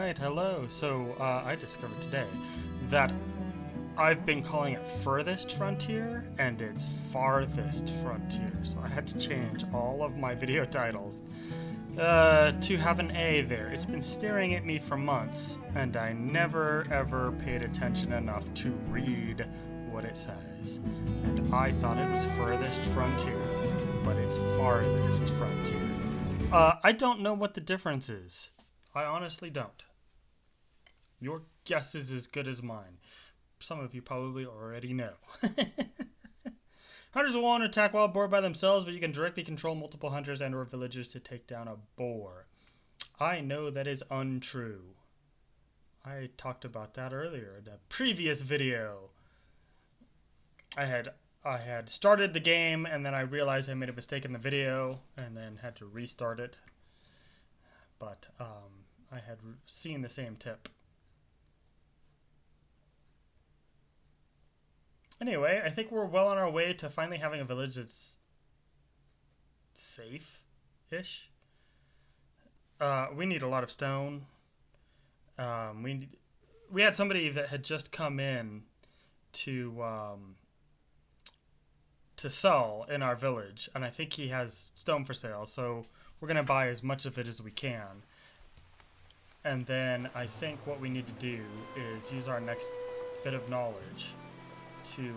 Alright, hello. So, I discovered today that I've been calling it Furthest Frontier, and it's Farthest Frontier. So I had to change all of my video titles to have an A there. It's been staring at me for months, and I never ever paid attention enough to read what it says. And I thought it was Furthest Frontier, but it's Farthest Frontier. I don't know what the difference is. I honestly don't. Your guess is as good as mine. Some of you probably already know. Hunters will want to attack wild boar by themselves, but you can directly control multiple hunters and or villagers to take down a boar. I know that is untrue. I talked about that earlier in a previous video. I had started the game, and then I realized I made a mistake in the video, and then had to restart it. But I had seen the same tip. Anyway, I think we're well on our way to finally having a village that's safe-ish. We need a lot of stone. We had somebody that had just come in to sell in our village, and I think he has stone for sale, so we're going to buy as much of it as we can. And then I think what we need to do is use our next bit of knowledge to wood.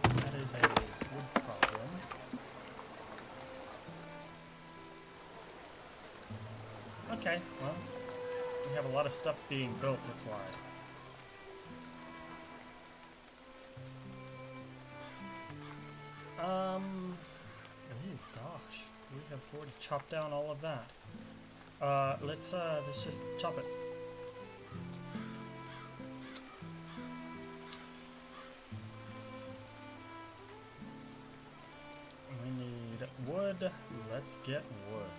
That is a wood problem. Okay, well, we have a lot of stuff being built, that's why. Oh gosh, we have already chopped down all of that. Let's just chop it. We need wood. Let's get wood.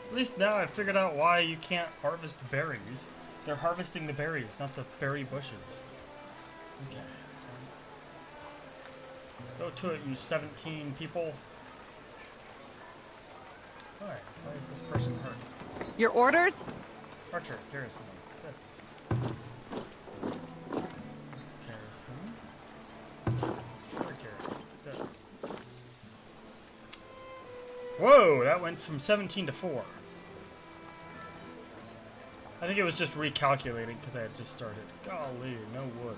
At least now I've figured out why you can't harvest berries. They're harvesting the berries, not the berry bushes. Okay. Go to it, you 17 people. Alright, why is this person hurt? Your orders? Archer, garrison. Good. Garrison. Other garrison. Good. Whoa, that went from 17 to 4. I think it was just recalculating because I had just started. Golly, no wood.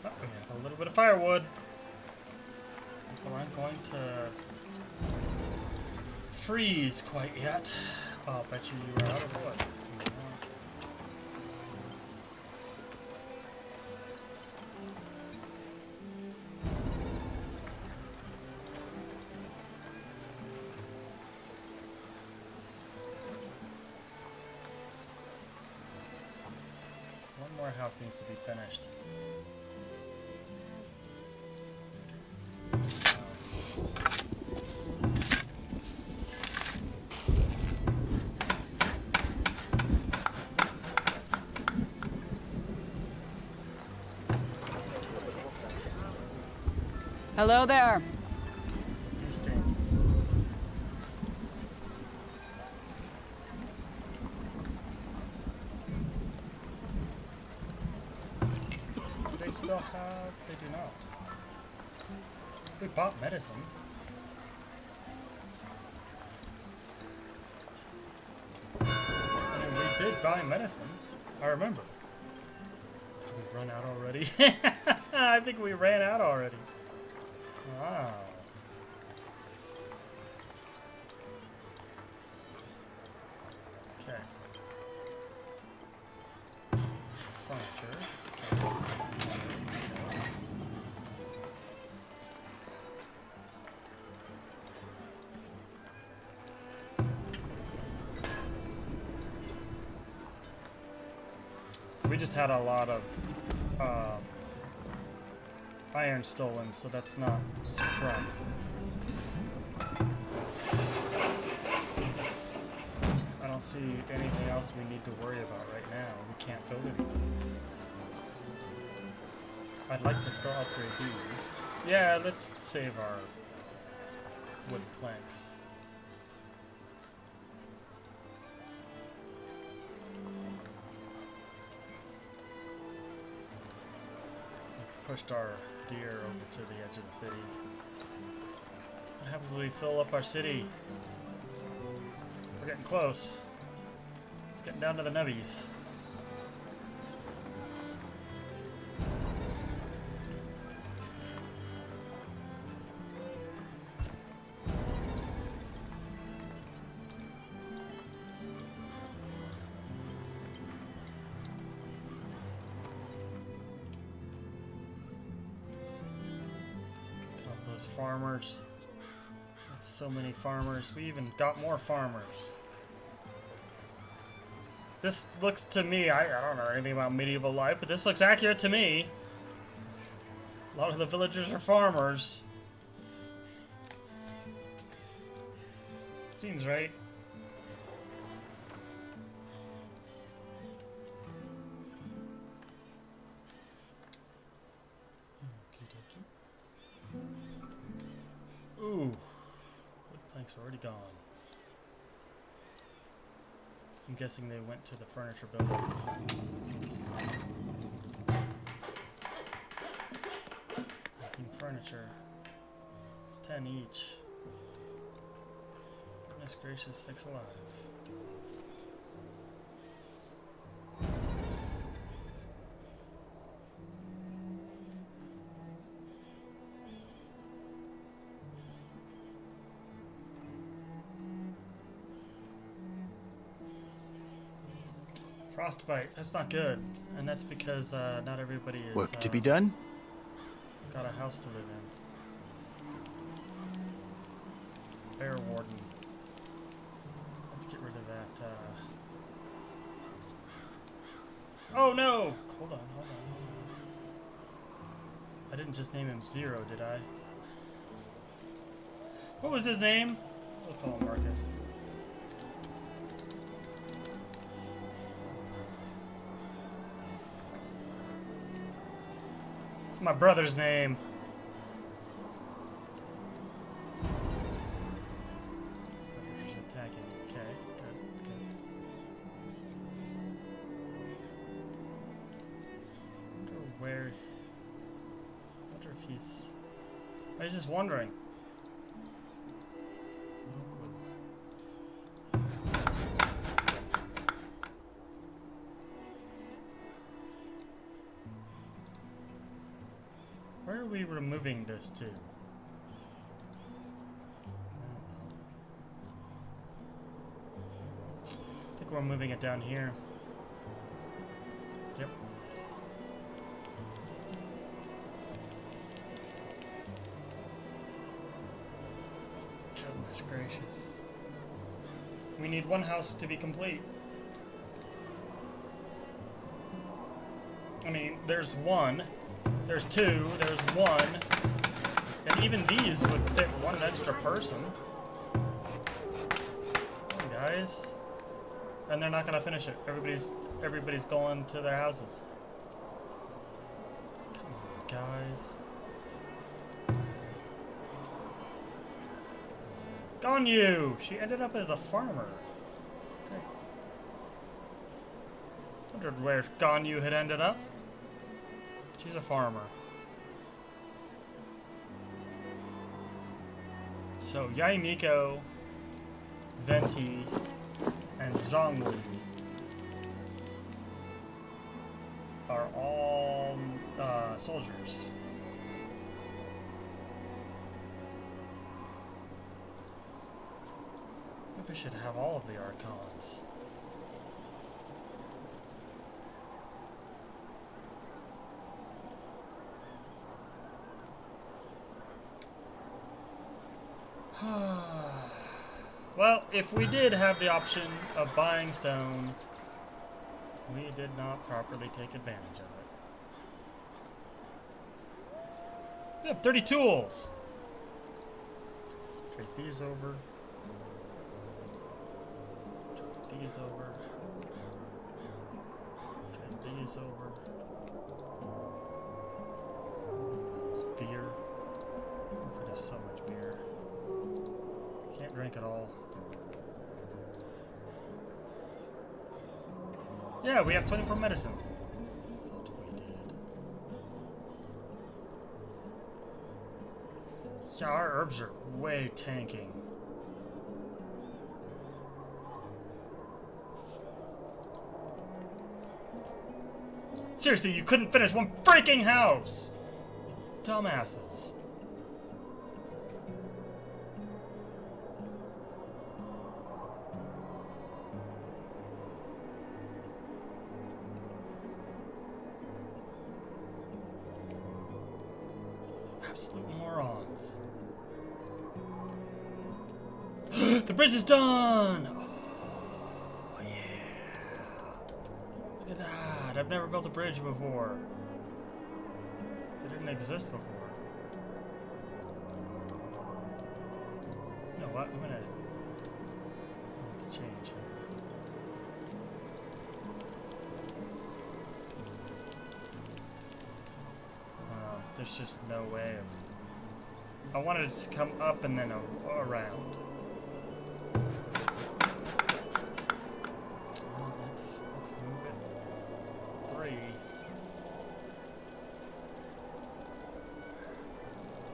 Oh, we have a little bit of firewood. We aren't going to freeze quite yet. I'll bet you are out of wood. One more house needs to be finished. Hello there. Interesting. Do they still have? They do not. We bought medicine. I mean, we did buy medicine. I remember. Did we run out already? I think we ran out already. Wow. Okay. Furniture. Okay. we just had a lot of iron stolen, so that's not surprising. I don't see anything else we need to worry about right now. We can't build anything. I'd like to still upgrade these. Yeah, let's save our wood planks. We've pushed our deer over to the edge of the city. What happens when we fill up our city? We're getting close. It's getting down to the nubbies. Farmers. So many farmers. We even got more farmers. This looks to me, I don't know anything about medieval life, but this looks accurate to me. A lot of the villagers are farmers. Seems right. Ooh, wood planks are already gone. I'm guessing they went to the furniture builder. Making furniture. It's 10 each. Goodness gracious, sakes alive. Frostbite, that's not good. And that's because not everybody is Work to be done? got a house to live in. Bear warden. Let's get rid of that. Oh no! Hold on. I didn't just name him Zero, did I? What was his name? We'll call him Marcus. It's my brother's name. Brothers attacking. Okay, good. I wonder if he's... I was just wondering. Where are we removing this to? I think we're moving it down here. Yep. Goodness gracious. We need one house to be complete. I mean, there's one. There's two, there's one, and even these would fit one extra person. Come on, guys. And they're not gonna finish it. Everybody's going to their houses. Come on, guys. Gone you! She ended up as a farmer. Okay. Wondered where Gone you had ended up. She's a farmer. So Yaimiko, Venti, and Zhongli are all soldiers. Maybe we should have all of the Archons. Well, if we did have the option of buying stone, We did not properly take advantage of it. We have 30 tools! Trade these over. Trade these over. Trade these over. This beer. We produce so much beer. Can't drink it all. Yeah, we have 24 medicine. Thought we did. Yeah, our herbs are way tanking. Seriously, you couldn't finish one freaking house! Dumbasses. Absolute morons. The bridge is done! Oh, yeah. Look at that. I've never built a bridge before. They didn't exist before. You know what? I'm gonna change it. There's just no way of... I wanted it to come up and then around. Well, let's move it 3.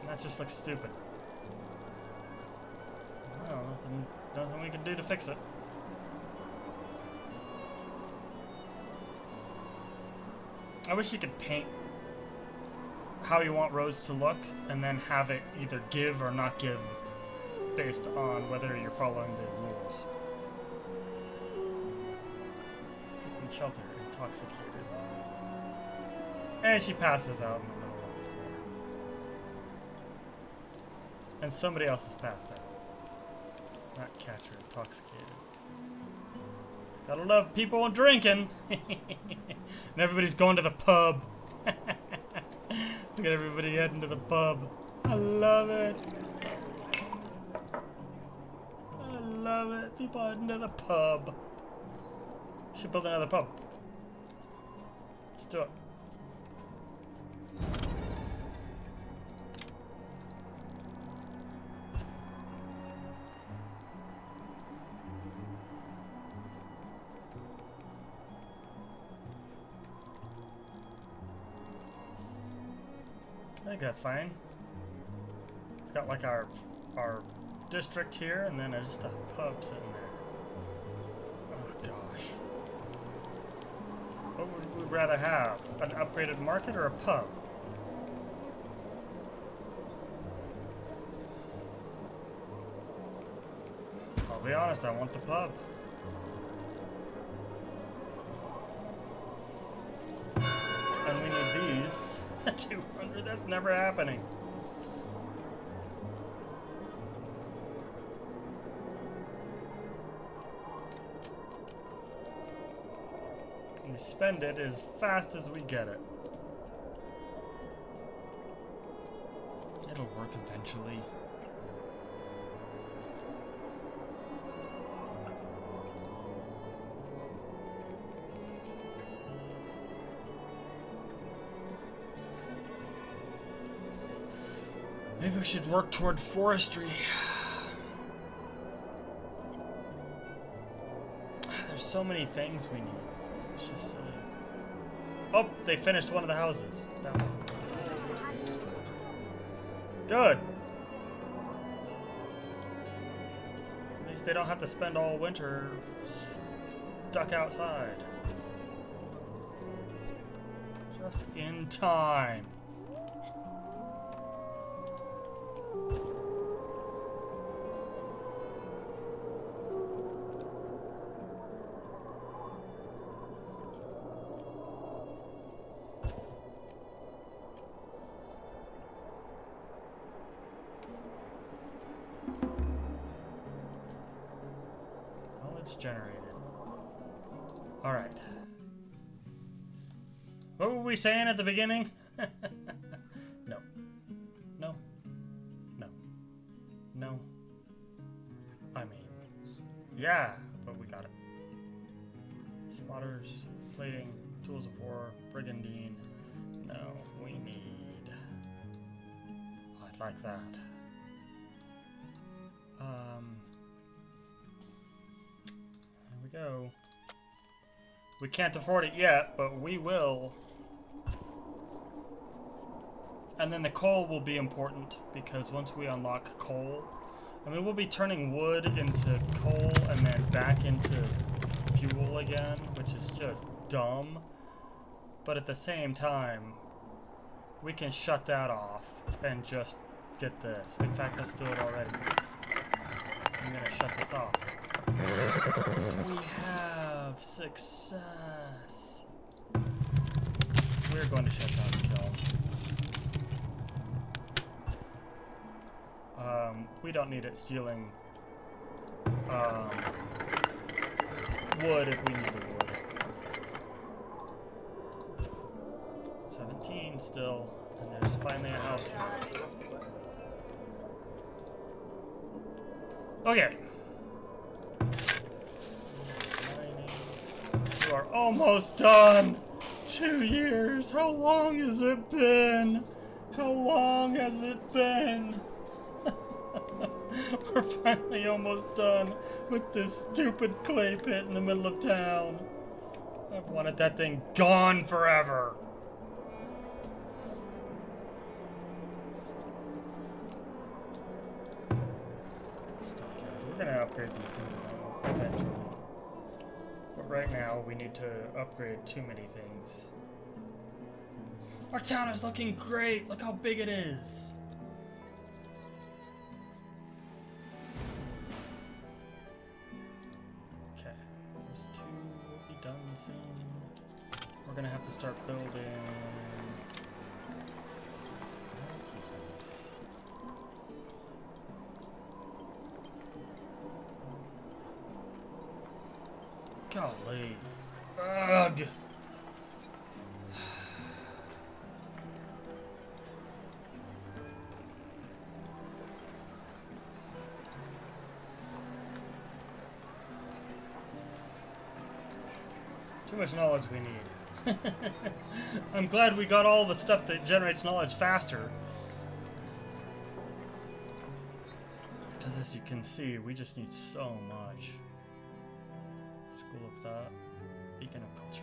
That just looks stupid. Well, nothing we can do to fix it. I wish you could paint how you want roads to look, and then have it either give or not give based on whether you're following the rules. Sleeping shelter, intoxicated. And she passes out in the middle of the floor. And somebody else has passed out. Not catcher, intoxicated. Gotta love people drinking! And everybody's going to the pub. Look at everybody heading to the pub. I love it. I love it. People heading to the pub. Should build another pub. Let's do it. I think that's fine. We've got like our district here, and then just a pub sitting there. Oh gosh. What would we rather have? An upgraded market or a pub? I'll be honest, I want the pub. And we need these. 200, that's never happening. And we spend it as fast as we get it. It'll work eventually. Maybe we should work toward forestry. There's so many things we need. It's just silly. Oh, they finished one of the houses. That one. Good. At least they don't have to spend all winter stuck outside. Just in time. Generated. Alright. What were we saying at the beginning? No. No. No. No. I mean, yeah, but we got it. Spotters, plating, tools of war, brigandine. No, we need... I'd like that. There we go. We can't afford it yet, but we will. And then the coal will be important, because once we unlock coal, I mean, we'll be turning wood into coal and then back into fuel again, which is just dumb. But at the same time, we can shut that off and just get this. In fact, let's do it already. I'm gonna shut this off. We have success. We're going to shut down the kiln. We don't need it stealing wood if we need the wood. 17 still, and there's finally a house here. Okay. You are almost done. 2 years. How long has it been? How long has it been? We're finally almost done with this stupid clay pit in the middle of town. I've wanted that thing gone forever. We're gonna upgrade these things eventually. But right now we need to upgrade too many things. Our town is looking great. Look how big it is. We're gonna have to start building. Golly. Ugh. Too much knowledge we need. I'm glad we got all the stuff that generates knowledge faster. Because as you can see, we just need so much. School of Thought, Beacon of Culture.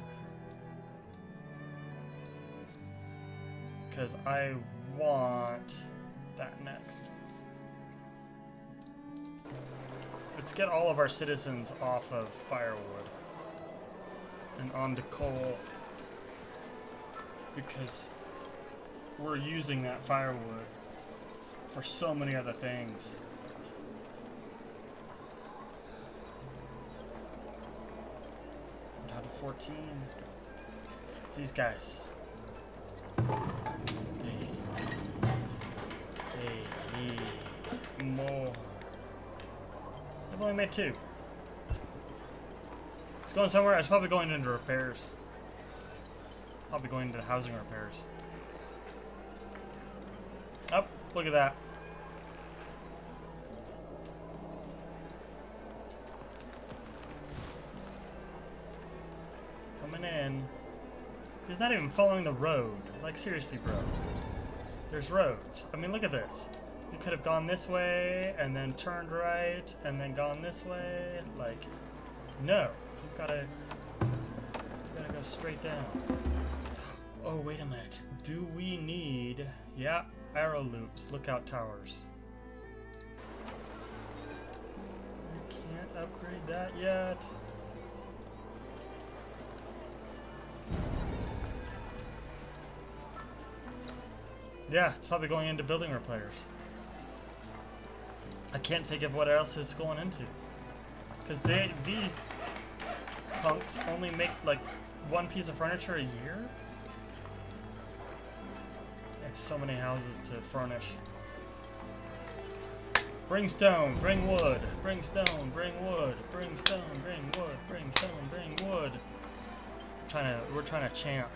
Because I want that next. Let's get all of our citizens off of firewood and onto coal, because we're using that firewood for so many other things. Down to 14. It's these guys. Hey, more. I've only made 2. It's going somewhere. It's probably going into repairs. Probably going into housing repairs. Oh, look at that. Coming in. He's not even following the road. Like, seriously, bro. There's roads. I mean, look at this. You could have gone this way, and then turned right, and then gone this way. Like, no. You've gotta go straight down. Oh, wait a minute. Do we need... Yeah, arrow loops, lookout towers. I can't upgrade that yet. Yeah, it's probably going into building repairs. I can't think of what else it's going into. Because these punks only make like 1 piece of furniture a year? And so many houses to furnish. Bring stone, bring wood, bring stone, bring wood, bring stone, bring wood, bring stone, bring wood. I'm trying to champ.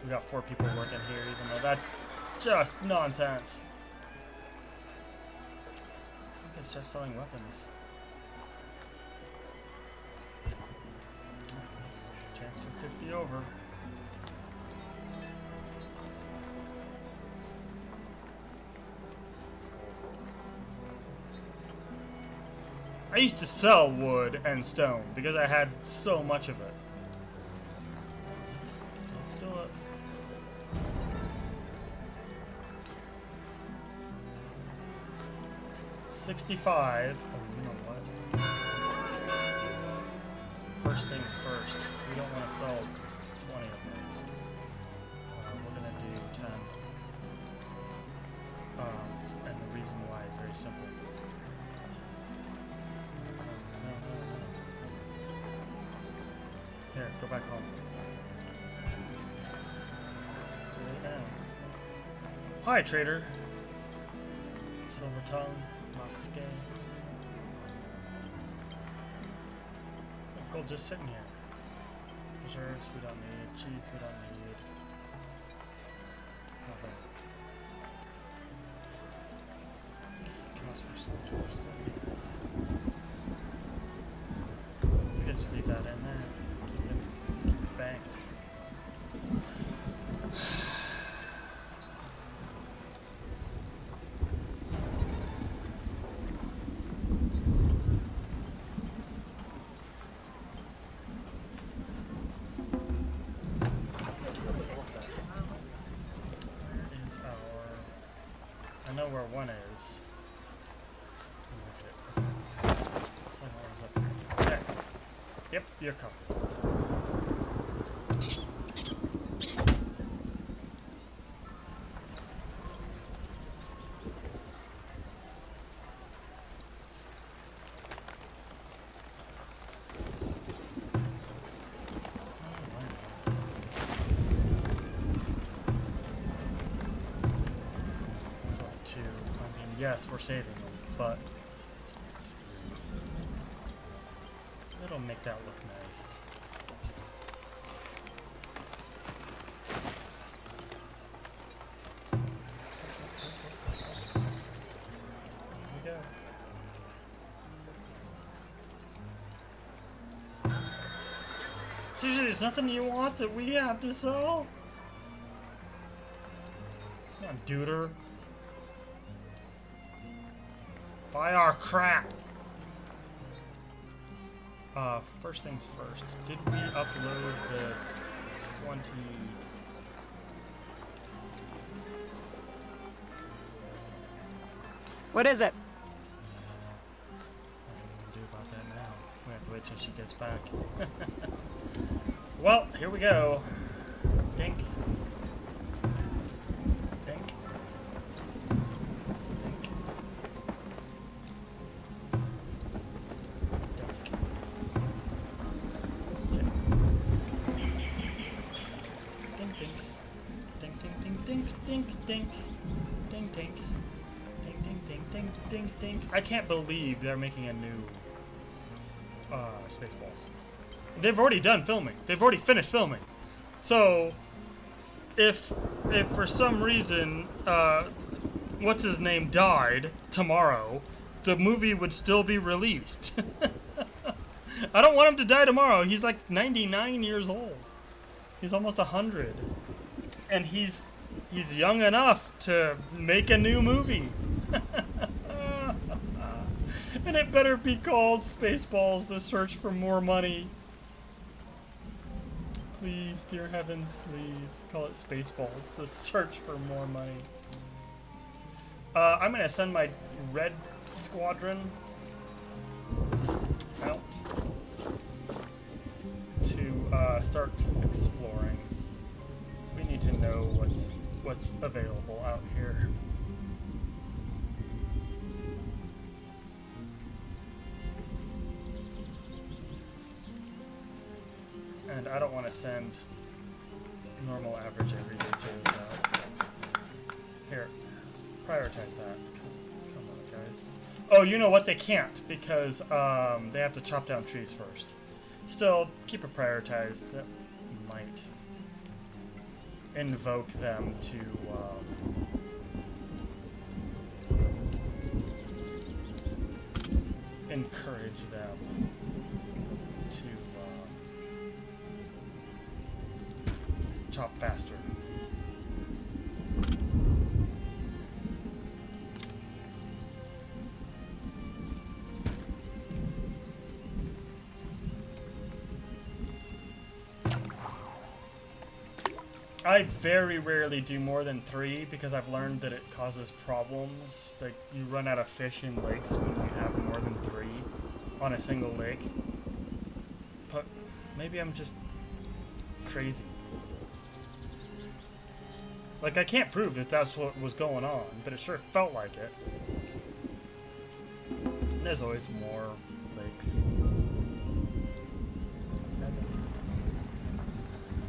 We got 4 people working here, even though that's just nonsense. I can start selling weapons. Chance for 50 over. I used to sell wood and stone because I had so much of it. Let's do it. $65. Oh, you know what? First things first. We don't want to sell 20 of those. We're gonna do 10. And the reason why is very simple. Here, go back home. Hi, trader. Silver tongue, Moxgay. Gold just sitting here. Reserves we don't need. Cheese we don't need. Nothing. Cost for soldiers. We can just leave that in there. Keep it banked. I know where one is. Okay. Yep, you're covered. Yes, we're saving them, but it'll make that look nice. Here we go. Seriously, there's nothing you want that we have to sell? Come on, duder. Buy our crap! First things first. Did we upload the 20... What is it? What are we gonna do about that now? We have to wait till she gets back. Well, here we go. Dink. Dink. Dink, dink, dink, dink, dink, dink, dink, dink, dink. I can't believe they're making a new Spaceballs. They've already done filming. They've already finished filming. So, if for some reason what's his name died tomorrow, the movie would still be released. I don't want him to die tomorrow. He's like 99 years old. He's almost 100, and he's young enough to make a new movie. And it better be called Spaceballs, The Search for More Money. Please, dear heavens, please. Call it Spaceballs, The Search for More Money. I'm going to send my red squadron out to start exploring. We need to know what's available out here. And I don't want to send normal, average, everyday Joes out. Here, prioritize that. Come on, guys. Oh, you know what? They can't, because they have to chop down trees first. Still, keep it prioritized. That might invoke them to encourage them to chop faster. I very rarely do more than 3 because I've learned that it causes problems. Like, you run out of fish in lakes when you have more than 3 on a single lake. But maybe I'm just crazy. Like, I can't prove that that's what was going on, but it sure felt like it. There's always more lakes.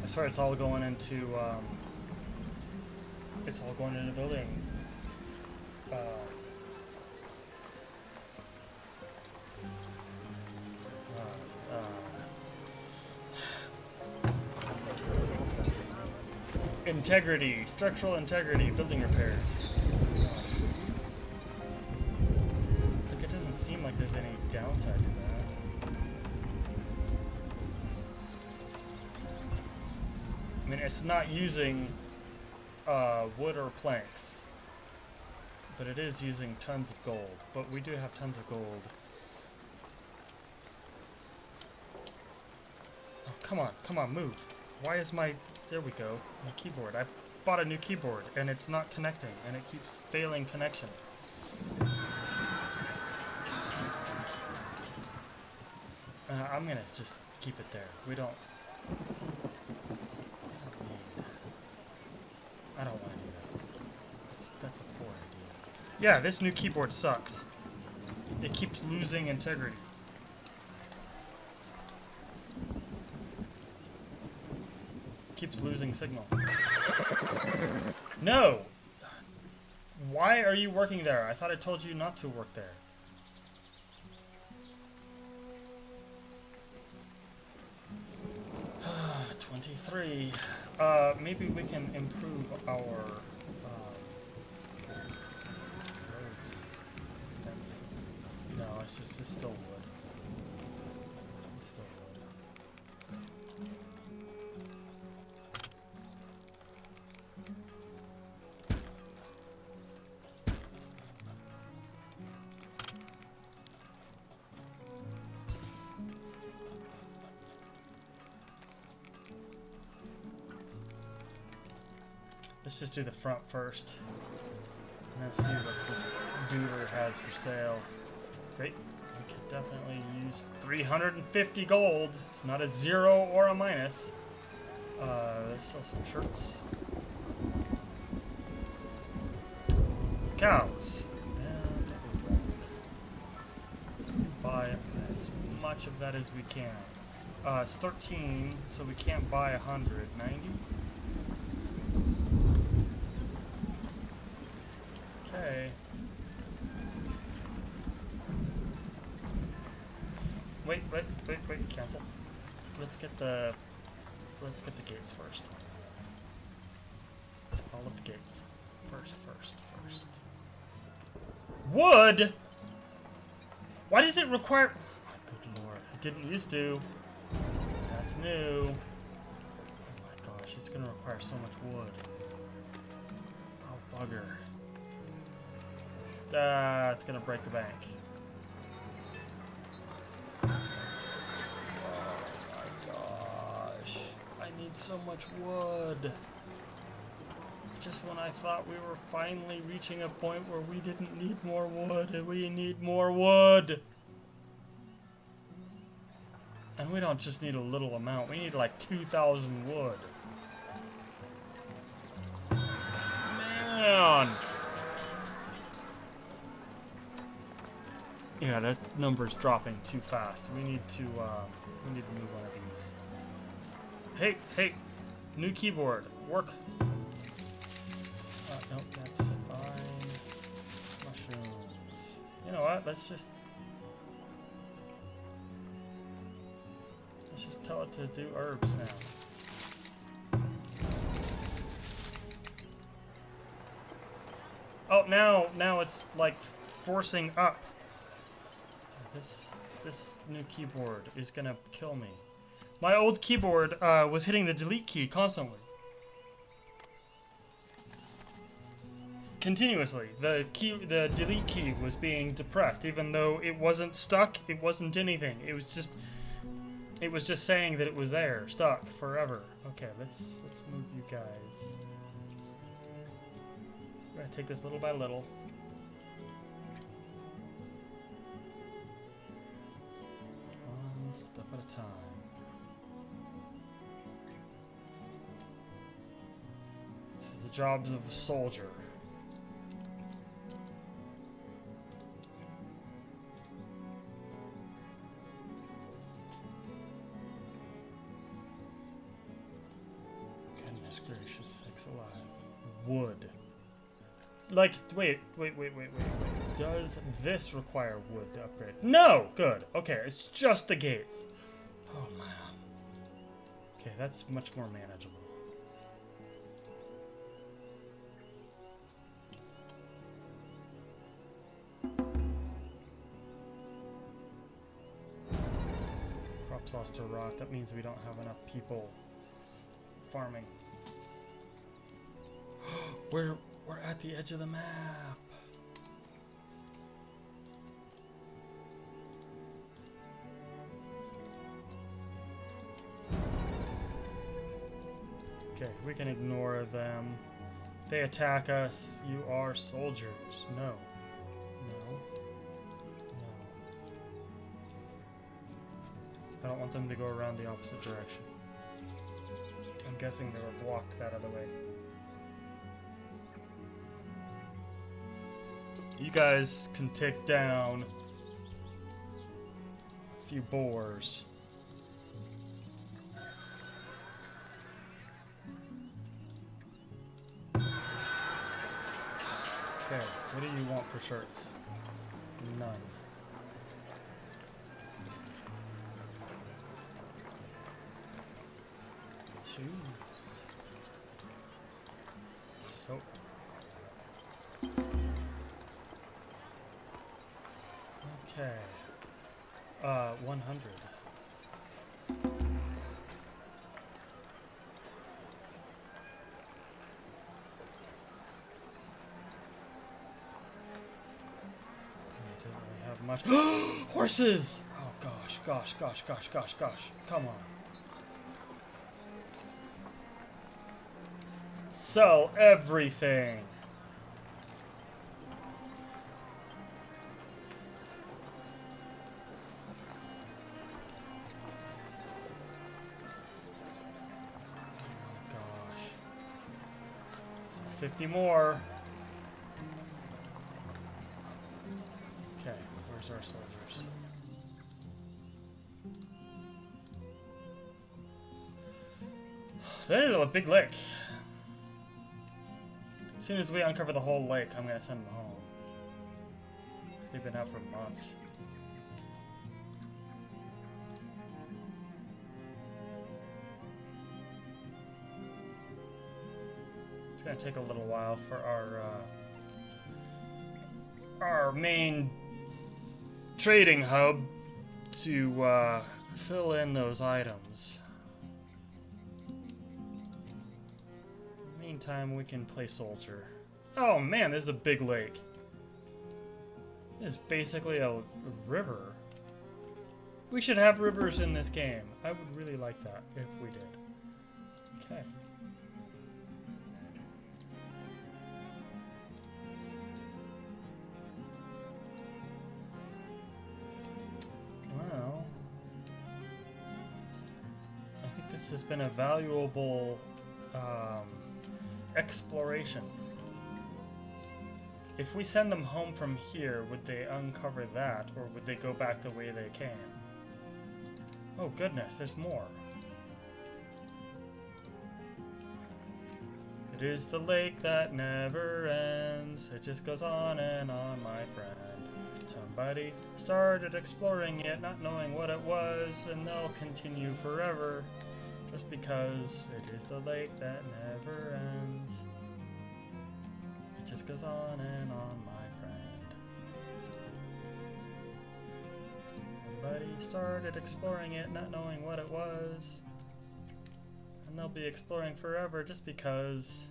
I swear it's all going into building. Integrity, structural integrity, building repairs. Like, it doesn't seem like there's any downside to that. I mean, it's not using wood or planks, but it is using tons of gold. But we do have tons of gold. Oh, come on, move. Why is my... There we go. My keyboard. I bought a new keyboard, and it's not connecting, and it keeps failing connection. I'm gonna just keep it there. We don't... I don't want to do that. That's a poor idea. Yeah, this new keyboard sucks. It keeps losing integrity. Keeps losing signal. No! Why are you working there? I thought I told you not to work there. Ah, 23. Maybe we can improve our roads. That's it. No, it's still wood. It's still wood. Let's just do the front first. And let's see what this duder has for sale. Great. We could definitely use 350 gold. It's not a 0 or a minus. Let's sell some shirts. Cows. And buy as much of that as we can. It's 13, so we can't buy 100. 90? Okay. Wait, cancel. Let's get the gates first. All of the gates. First. Wood? Why does it require... Oh, good lord. It didn't used to. That's new. Oh my gosh, it's gonna require so much wood. Oh, bugger. It's gonna break the bank. Oh my gosh. I need so much wood. Just when I thought we were finally reaching a point where we didn't need more wood, and we need more wood. And we don't just need a little amount, we need like 2,000 wood. Man! Yeah, that number's dropping too fast. We need to move one of these. Hey, new keyboard, work. Nope, that's fine. Mushrooms. You know what? Let's Let's just tell it to do herbs now. Oh, now it's like forcing up. This new keyboard is gonna kill me. My old keyboard was hitting the delete key constantly. Continuously. The delete key was being depressed, even though it wasn't stuck, it wasn't anything. It was just saying that it was there, stuck forever. Okay, let's move you guys. We're gonna take this little by little. One step at a time. This is the jobs of a soldier. Goodness gracious, sakes alive. Wood. Like, wait. Does this require wood to upgrade? No! Good. Okay, it's just the gates. Oh, man. Okay, that's much more manageable. Crops lost to rot. That means we don't have enough people farming. We're at the edge of the map. Okay, we can ignore them. If they attack us, you are soldiers. No. I don't want them to go around the opposite direction. I'm guessing they were blocked that other way. You guys can take down a few boars. Okay, what do you want for shirts? None. Shoes. Soap. Okay. 100. Didn't really have much. Horses! Oh gosh. Come on. Sell everything. Oh gosh. 50 more. Okay, where's our soldiers? That is a big lake. As soon as we uncover the whole lake, I'm gonna send them home. They've been out for months. It's gonna take a little while for our main trading hub to fill in those items. Meantime, we can play soldier. Oh man, this is a big lake. It's basically a river. We should have rivers in this game. I would really like that if we did. Okay. Well, I think this has been a valuable exploration. If we send them home from here, would they uncover that, or would they go back the way they came? Oh goodness, there's more. It is the lake that never ends. It just goes on and on, my friend. Somebody started exploring it, not knowing what it was, and they'll continue forever, just because it is the lake that never ends. It just goes on and on, my friend. Somebody started exploring it, not knowing what it was, and they'll be exploring forever, just because.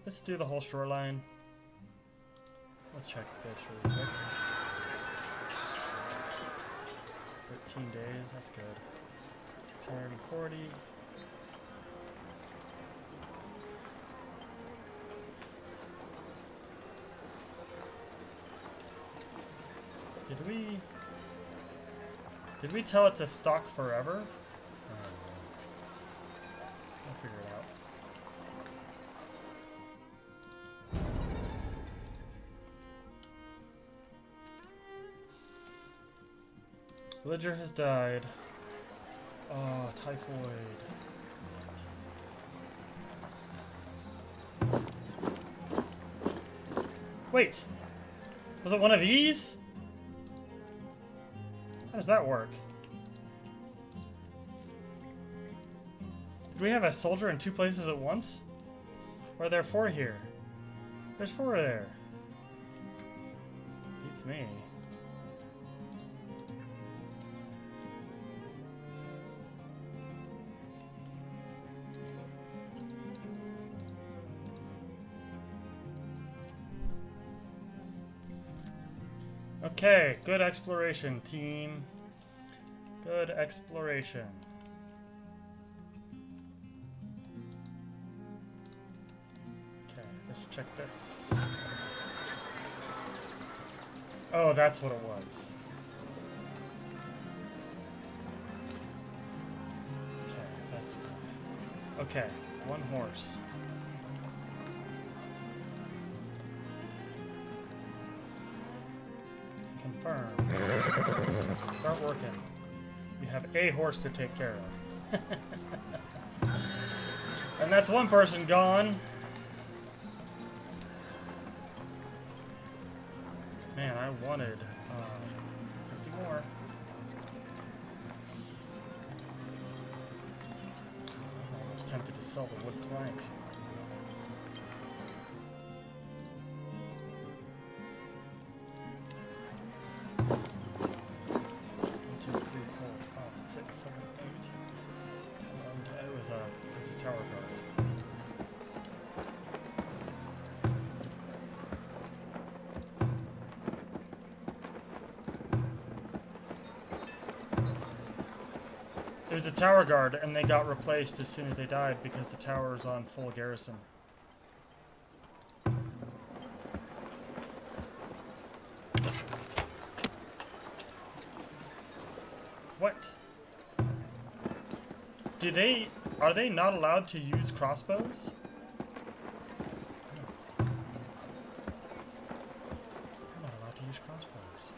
Let's do the whole shoreline. We'll check this really quick. 13 days, that's good. 640. Did we tell it to stock forever? I'll figure it out. Villager has died. Oh, typhoid. Wait! Was it one of these? How does that work? Did we have a soldier in two places at once? Or are there four here? There's four there. Beats me. Okay, good exploration, team. Good exploration. Okay, let's check this. Oh, that's what it was. Okay, that's fine. Okay, one horse. Confirm. Start working. You have a horse to take care of. And that's one person gone. Man, I wanted 50 more. I'm almost tempted to sell the wood planks. 8. It was a tower guard. It was a tower guard, and they got replaced as soon as they died because the tower is on full garrison. What? Are they not allowed to use crossbows? They're not allowed to use crossbows.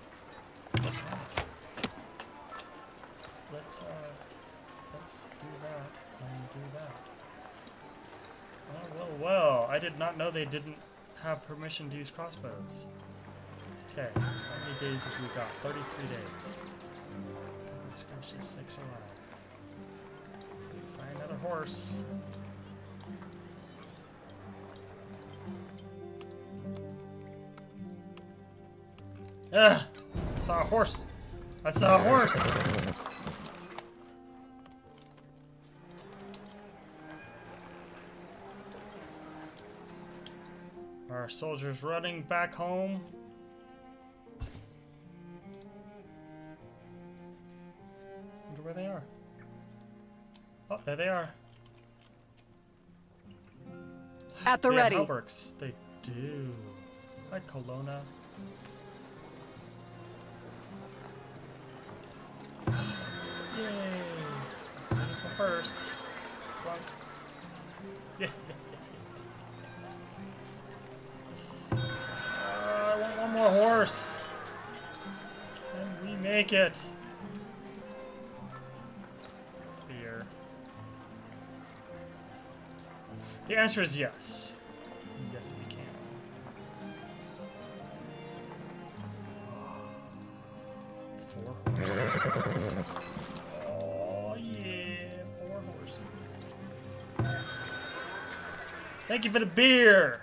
Let's do that and do that. Oh, well, I did not know they didn't have permission to use crossbows. Okay, how many days have we got? 33 days. Scratches 6 alive. Buy another horse. Ah! I saw a horse! I saw a horse! Our soldiers running back home. Wonder where they are. Oh, there they are. At the They ready. have halberds. They do. Hi, Kelowna. Yay! Let's do this one first. Plunk. Yeah. I want one more horse. Can we make it? Beer. The answer is yes. Yes, we can. Four horses. Oh, yeah. 4 horses. Thank you for the beer.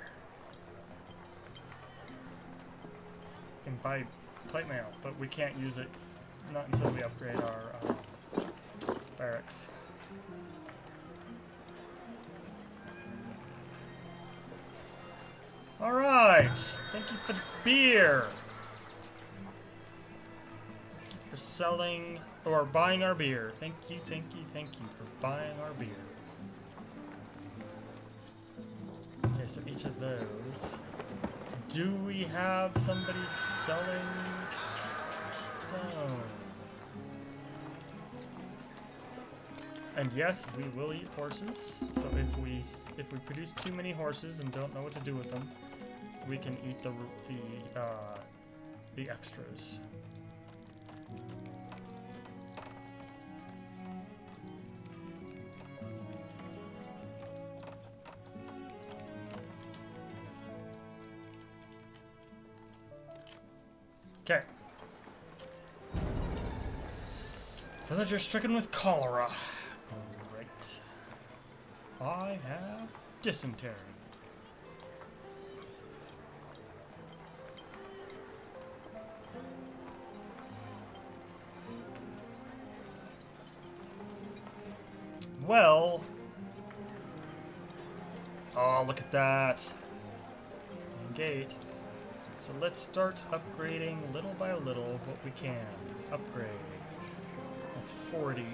We can buy plate mail, but we can't use it not until we upgrade our barracks. All right. Thank you for the beer. For selling or buying our beer. Thank you for buying our beer. Okay, so each of those. Do we have somebody selling stone? And yes, we will eat horses. So if we produce too many horses and don't know what to do with them, we can eat the extras. Okay. Villager stricken with cholera. Great. I have dysentery. Well. Oh, look at that. Gate. So let's start upgrading little by little what we can. Upgrade. That's 40.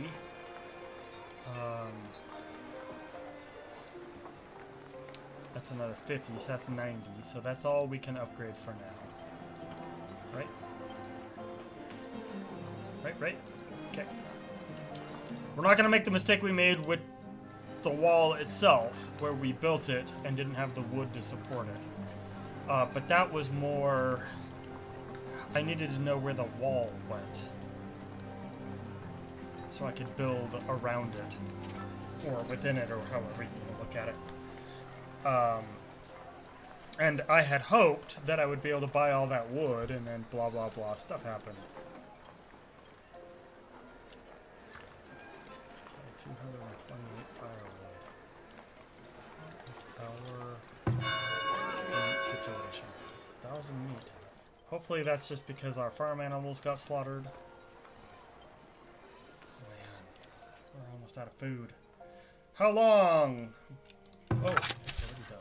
That's another 50, so that's 90. So that's all we can upgrade for now. Right? Right? Okay. We're not going to make the mistake we made with the wall itself, where we built it and didn't have the wood to support it. But that was more... I needed to know where the wall went, so I could build around it, or within it, or however you look at it. And I had hoped that I would be able to buy all that wood, and then blah blah blah stuff happened. Okay, 228 firewood. What is our meat situation? 1,000 meat. Hopefully that's just because our farm animals got slaughtered. Man, we're almost out of food. How long? Oh, it's already done.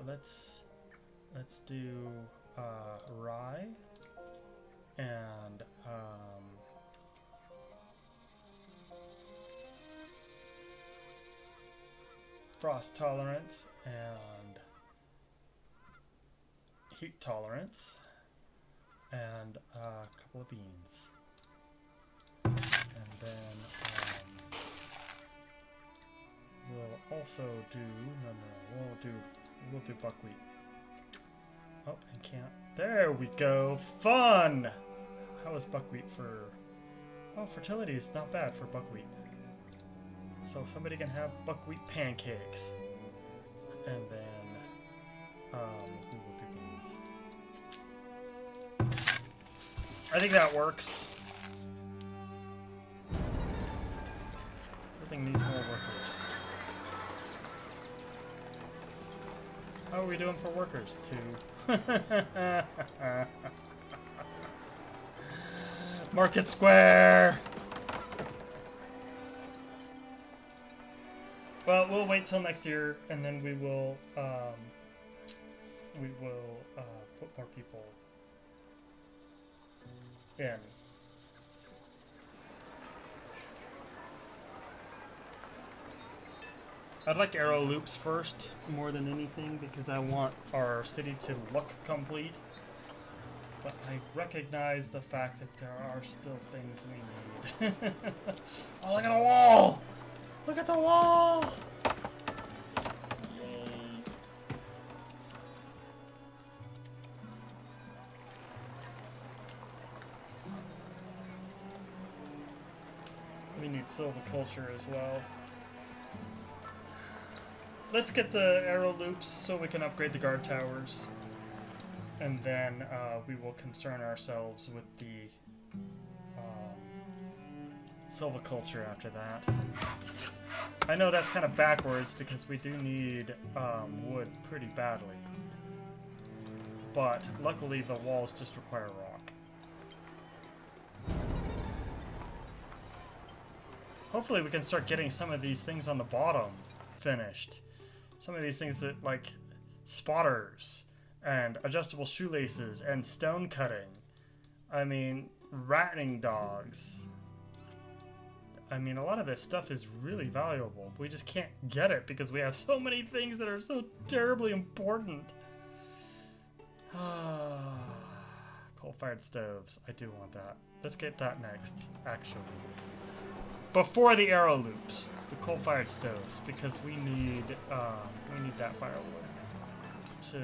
Let's do rye and frost tolerance and heat tolerance and a couple of beans, and then we'll also do we'll do buckwheat. Oh, I can't. There we go. Fun. How is buckwheat for? Oh, fertility is not bad for buckwheat. So somebody can have buckwheat pancakes, and then we will do beans. I think that works. Everything needs more workers. How are we doing for workers? 2. Market Square! Well, we'll wait till next year, and then we will put more people in. I'd like arrow loops first, more than anything, because I want our city to look complete. But I recognize the fact that there are still things we need. Oh, look at the wall! Look at the wall! Yay. We need silviculture as well. let's get the arrow loops so we can upgrade the guard towers. And then we will concern ourselves with the silviculture after that. I know that's kind of backwards because we do need wood pretty badly. But luckily the walls just require rock. Hopefully we can start getting some of these things on the bottom finished. Some of these things that, like, spotters and adjustable shoelaces and stone cutting. I mean, ratting dogs. I mean, a lot of this stuff is really valuable. We just can't get it because we have so many things that are so terribly important. Coal-fired stoves. I do want that. Let's get that next, actually. Before the arrow loops, the coal-fired stoves, because we need that firewood to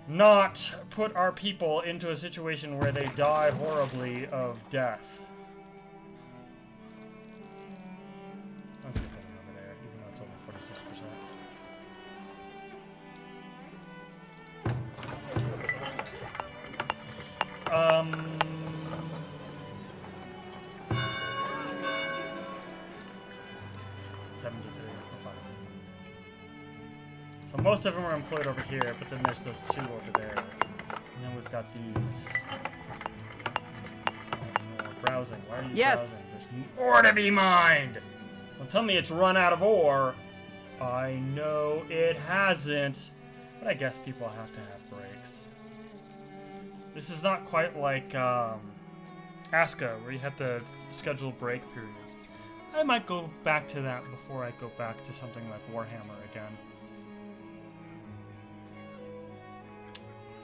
not put our people into a situation where they die horribly of death. Let's get that over there, even though it's only 46%. So most of them are employed over here, but then there's those two over there. And then we've got these. Browsing. Why are you browsing? There's ore to be mined! Well, tell me it's run out of ore. I know it hasn't. But I guess people have to have breaks. This is not quite like Aska, where you have to schedule break periods. I might go back to that before I go back to something like Warhammer again.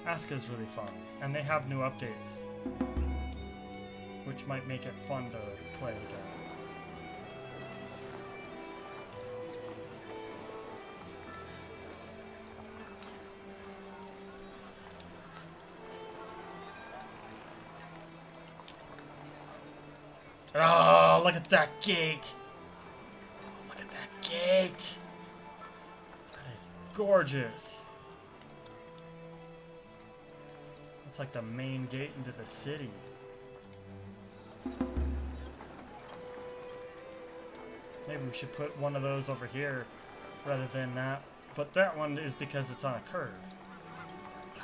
Aska's really fun, and they have new updates, which might make it fun to play again. Oh, look at that gate! Oh, look at that gate! That is gorgeous. It's like the main gate into the city. Maybe we should put one of those over here rather than that. But that one is because it's on a curve.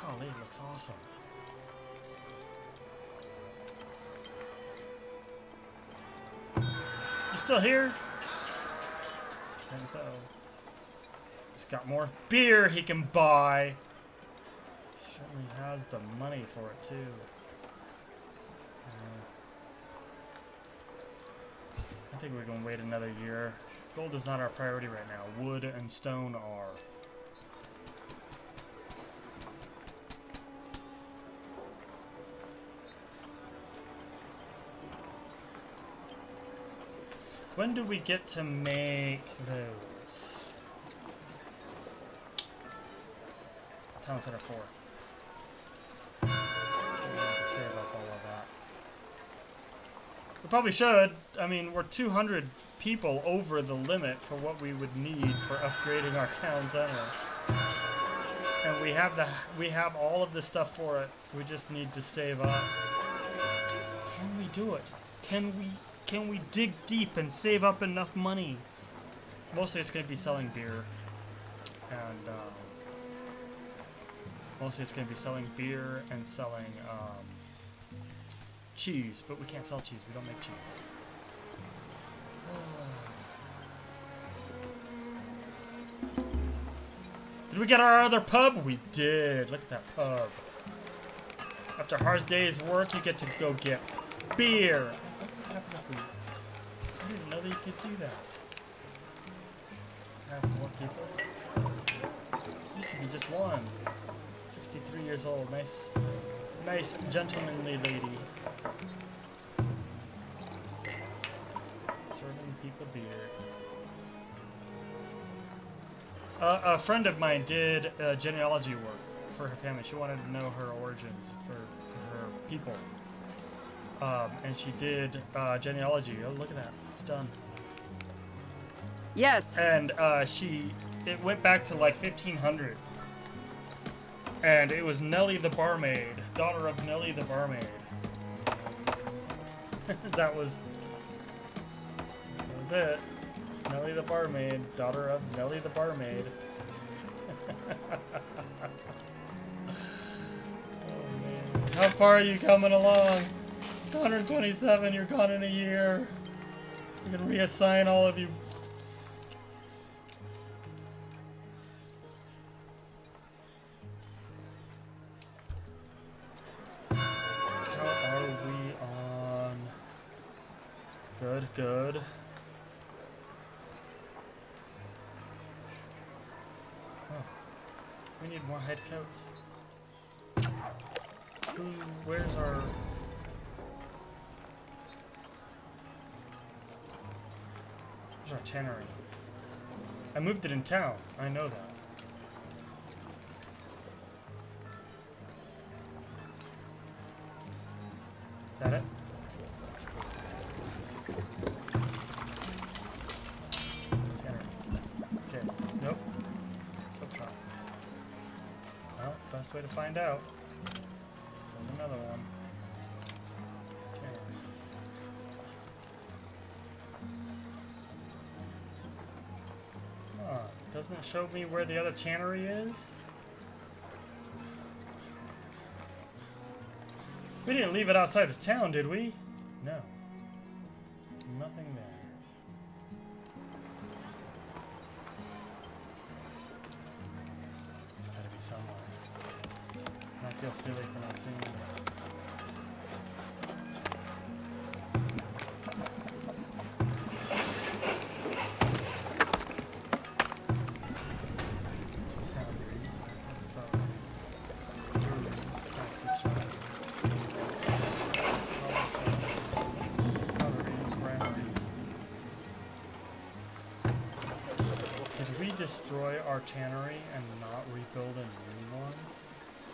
Golly, it looks awesome. You still here? I think so. He's got more beer he can buy. Certainly has the money for it too. I think we're going to wait another year. Gold is not our priority right now. Wood and stone are. When do we get to make those? Town Center 4. So we have to save up all of that. We probably should. I mean, we're 200 people over the limit for what we would need for upgrading our town center. And we have all of this stuff for it. We just need to save up. Can we do it? Can we dig deep and save up enough money? Mostly it's going to be selling beer. And mostly it's going to be selling beer and selling cheese. But we can't sell cheese. We don't make cheese. Did we get our other pub? We did. Look at that pub. After a hard day's work, you get to go get beer. I didn't know that you could do that. Have more people. Used to be just one. 63 years old. Nice gentlemanly lady. Serving people beer. A friend of mine did genealogy work for her family. She wanted to know her origins for her people. And she did genealogy. Oh, look at that. It's done. Yes. And it went back to like 1500. And it was Nellie the barmaid, daughter of Nellie the barmaid. That was it. Nellie the barmaid, daughter of Nellie the barmaid. Oh man. How far are you coming along? 127, you're gone in a year. You can reassign all of you. How are we on? Good, good. Oh, we need more head coats. Where's our... Where's our tannery? I moved it in town. I know that. Is that it? Tannery. Okay. Nope. Soap shop. Well, best way to find out. There's another one. Tannery. Doesn't it show me where the other tannery is? We didn't leave it outside of town, did we? No. Nothing there. It's gotta be somewhere. I feel silly for not seeing it. Destroy our tannery and not rebuild a new one?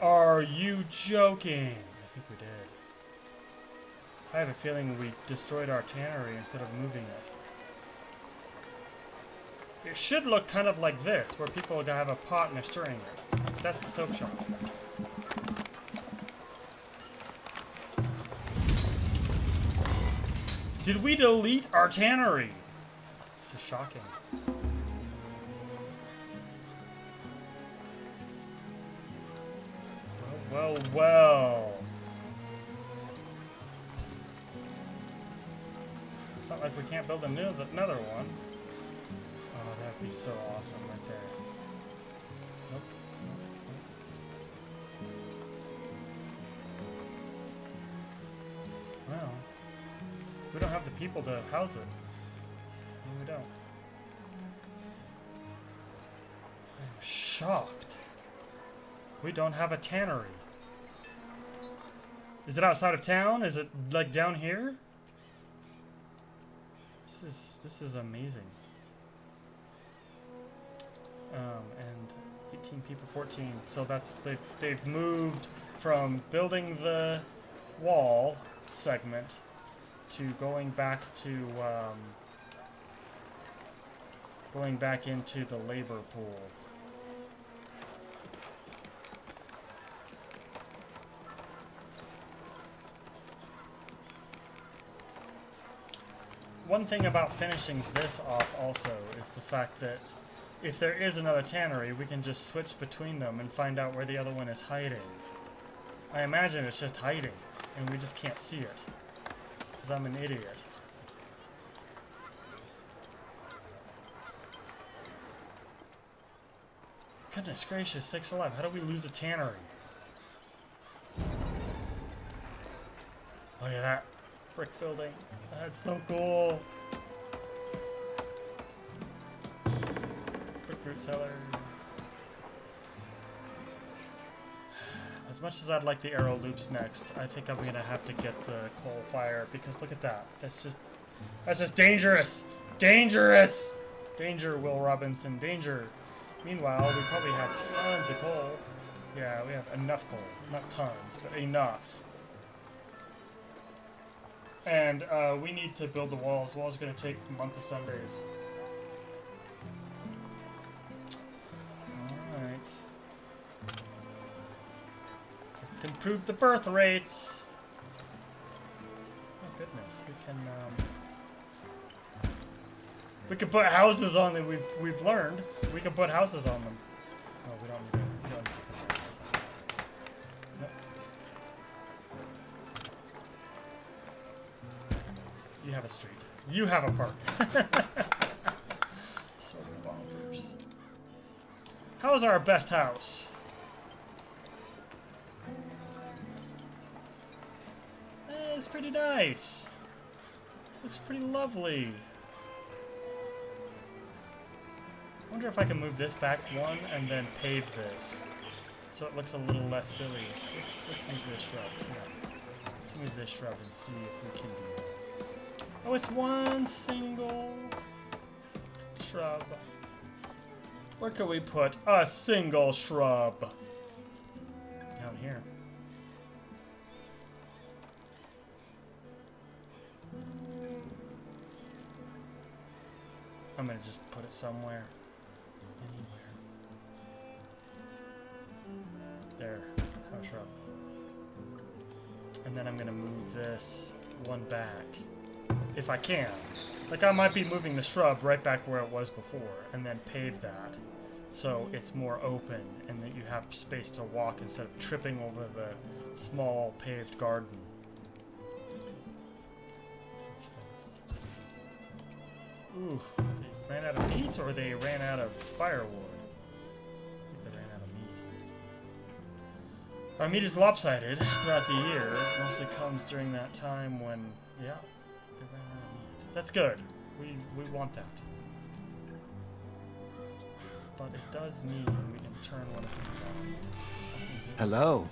Are you joking? I think we did. I have a feeling we destroyed our tannery instead of moving it. It should look kind of like this, where people have a pot and they're stirring it. That's the soap shop. Did we delete our tannery? This is shocking. Well, well. It's not like we can't build another one. Oh, that'd be so awesome right there. Nope. Well, we don't have the people to house it. No, we don't. I'm shocked. We don't have a tannery. Is it outside of town? Is it like down here? This is amazing. And 18 people, 14. So that's they've moved from building the wall segment to going back into the labor pool. One thing about finishing this off also is the fact that if there is another tannery, we can just switch between them and find out where the other one is hiding. I imagine it's just hiding, and we just can't see it, because I'm an idiot. Goodness gracious, 6 alive. How do we lose a tannery? Look at that brick building. That's so cool. Brick root cellar. As much as I'd like the arrow loops next, I think I'm gonna have to get the coal fire because look at that. That's just dangerous. Dangerous. Danger, Will Robinson. Danger. Meanwhile, we probably have tons of coal. Yeah, we have enough coal. Not tons, but enough. And we need to build the walls. The walls are going to take a month of Sundays. Improve the birth rates. Oh goodness, we can put houses on them. We've learned we can put houses on them. Oh, we don't need to. We don't need to put houses on them. Nope. You have a street. You have a park. So bonkers. How's our best house? It's pretty nice. Looks pretty lovely. Wonder if I can move this back one and then pave this, so it looks a little less silly. Let's move this shrub. Yeah. Let's move this shrub and see if we can do that. Oh, it's one single shrub. Where can we put a single shrub? Down here. I'm gonna just put it somewhere. Anywhere. There. House shrub. And then I'm gonna move this one back. If I can. Like, I might be moving the shrub right back where it was before, and then pave that so it's more open and that you have space to walk instead of tripping over the small paved garden. Ooh, they ran out of meat or they ran out of firewood? I think they ran out of meat. Our meat is lopsided throughout the year. It mostly comes during that time when, yeah, they ran out of meat. That's good. We want that. But it does mean we can turn one of these on. Hello.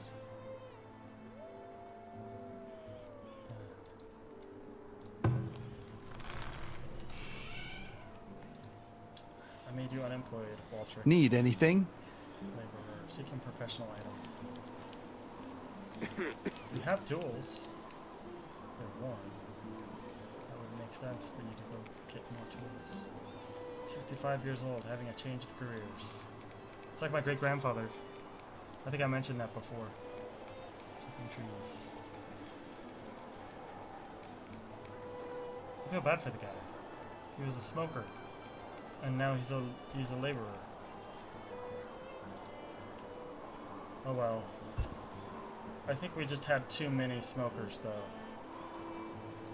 I made you unemployed, Walter. Need anything? Laborer, seeking professional item. You have tools. They're one. That would make sense for you to go get more tools. 65 years old, having a change of careers. It's like my great-grandfather. I think I mentioned that before. Chopping trees. I feel bad for the guy. He was a smoker. And now he's a laborer. Oh well. I think we just had too many smokers though.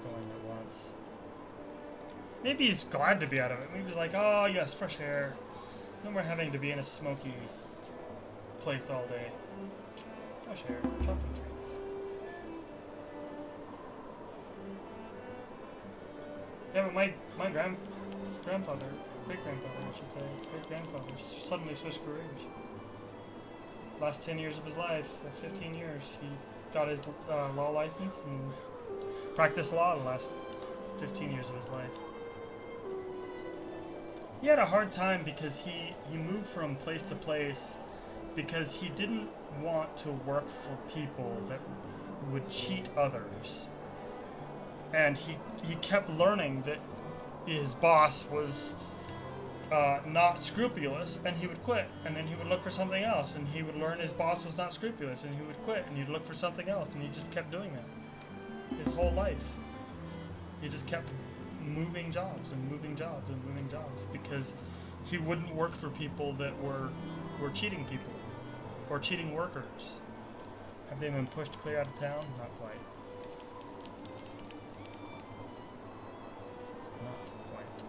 Going at once. Maybe he's glad to be out of it. Maybe he's like, oh yes, fresh air. No more having to be in a smoky place all day. Fresh air, chopping trees. Yeah, but my grandfather, great-grandfather, I should say, great-grandfather, suddenly switched careers. Last 10 years of his life, 15 years, he got his law license and practiced law the last 15 years of his life. He had a hard time because he moved from place to place because he didn't want to work for people that would cheat others. And he kept learning that his boss was not scrupulous, and he would quit, and then he would look for something else, and he would learn his boss was not scrupulous, and he would quit, and he'd look for something else, and he just kept doing that his whole life. He just kept moving jobs and moving jobs and moving jobs because he wouldn't work for people that were cheating people or cheating workers. Have they been pushed clear out of town? Not quite. Not quite.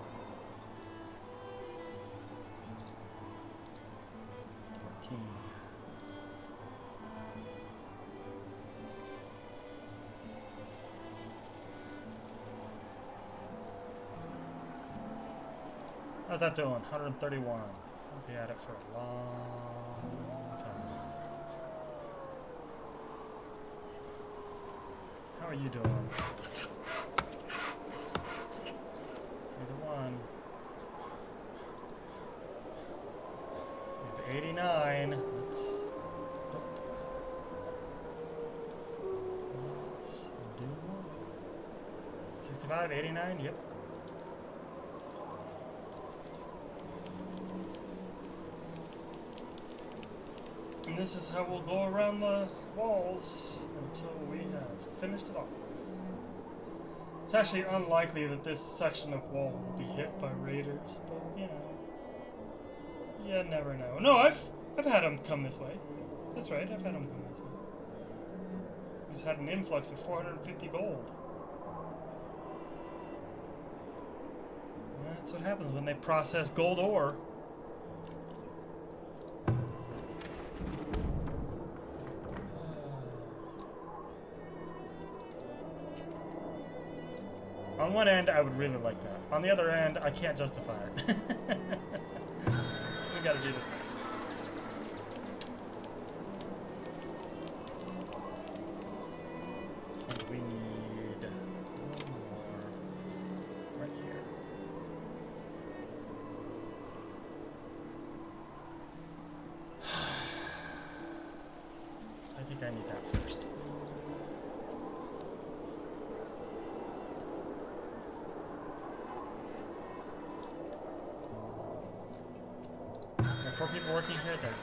14. How's that doing? 131. I'll be at it for a long time. How are you doing? Either one. We have 89. Let's do one. 65, 89, yep. And this is how we'll go around the walls until we have finished it off. It's actually unlikely that this section of wall will be hit by raiders, but you know, you never know. No, I've had them come this way. That's right, I've had them come this way. He's had an influx of 450 gold. That's what happens when they process gold ore. On one end, I would really like that. On the other end, I can't justify it. We gotta do this next. And we need one more right here. I think I need that first. There are 4 people working here. There.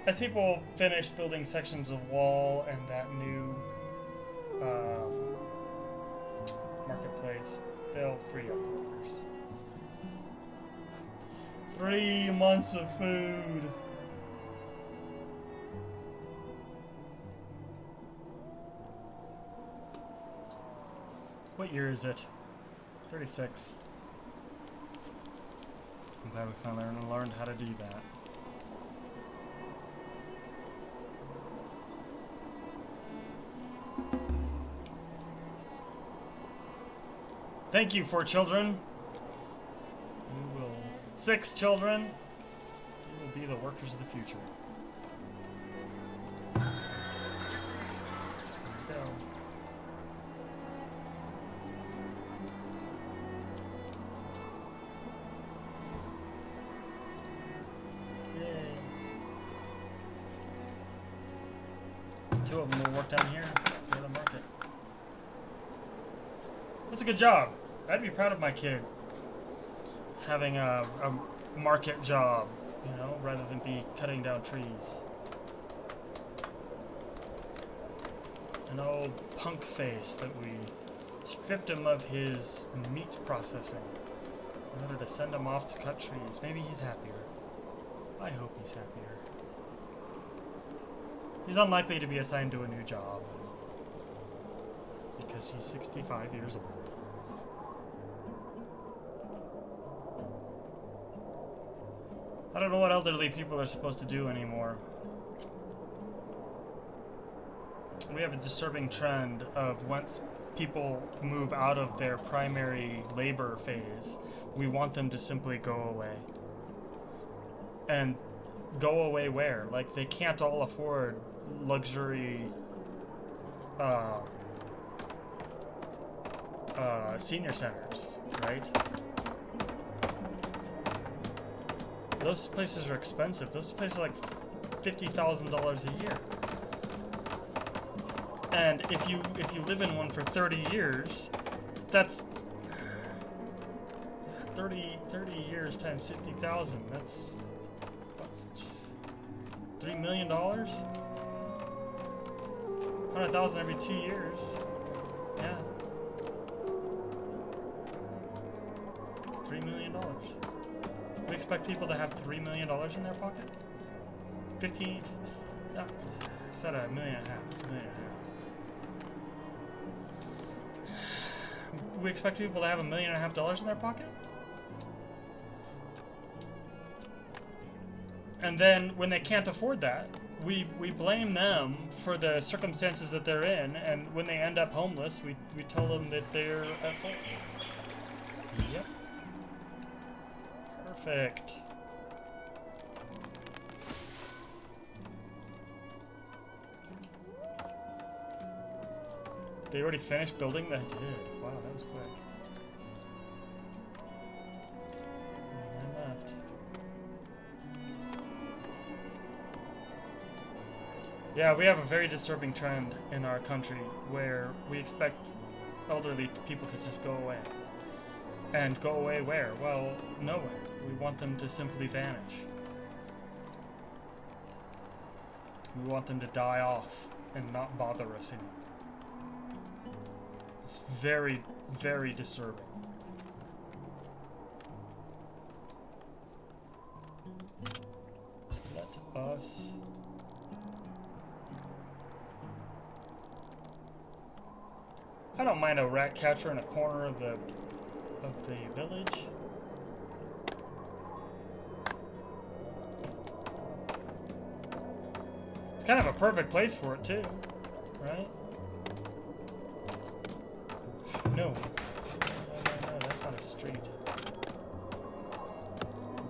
As people finish building sections of wall and that new marketplace, they'll free up workers. 3 months of food. What year is it? 36. I'm glad we finally learned how to do that. Thank you, 4 children. You will 6 children. You will be the workers of the future. There we go. Yay. 2 of them will work down here for the market. That's a good job. I'd be proud of my kid having a market job, you know, rather than be cutting down trees. An old punk face that we stripped him of his meat processing in order to send him off to cut trees. Maybe he's happier. I hope he's happier. He's unlikely to be assigned to a new job because he's 65 years old. I don't know what elderly people are supposed to do anymore. We have a disturbing trend of once people move out of their primary labor phase, we want them to simply go away. And go away where? Like, they can't all afford luxury senior centers, right? Those places are expensive. Those places are like $50,000 a year. And if you live in one for 30 years, that's 30 years times 50,000. That's $3 million. 100,000 every 2 years. Yeah. $3 million. We expect people to have $3 million in their pocket? 15? Yeah. It's not $1.5 million. It's $1.5 million. We expect people to have $1.5 million in their pocket? And then when they can't afford that, we blame them for the circumstances that they're in, and when they end up homeless, we tell them that they're at fault. Yep. Perfect. They already finished building? They did. Wow, that was quick. And left. Yeah, we have a very disturbing trend in our country where we expect elderly people to just go away. And go away where? Well, nowhere. We want them to simply vanish. We want them to die off and not bother us anymore. It's very, very disturbing. Let us... I don't mind a rat catcher in a corner of the village. It's kind of a perfect place for it too, right? No. No, that's not a street.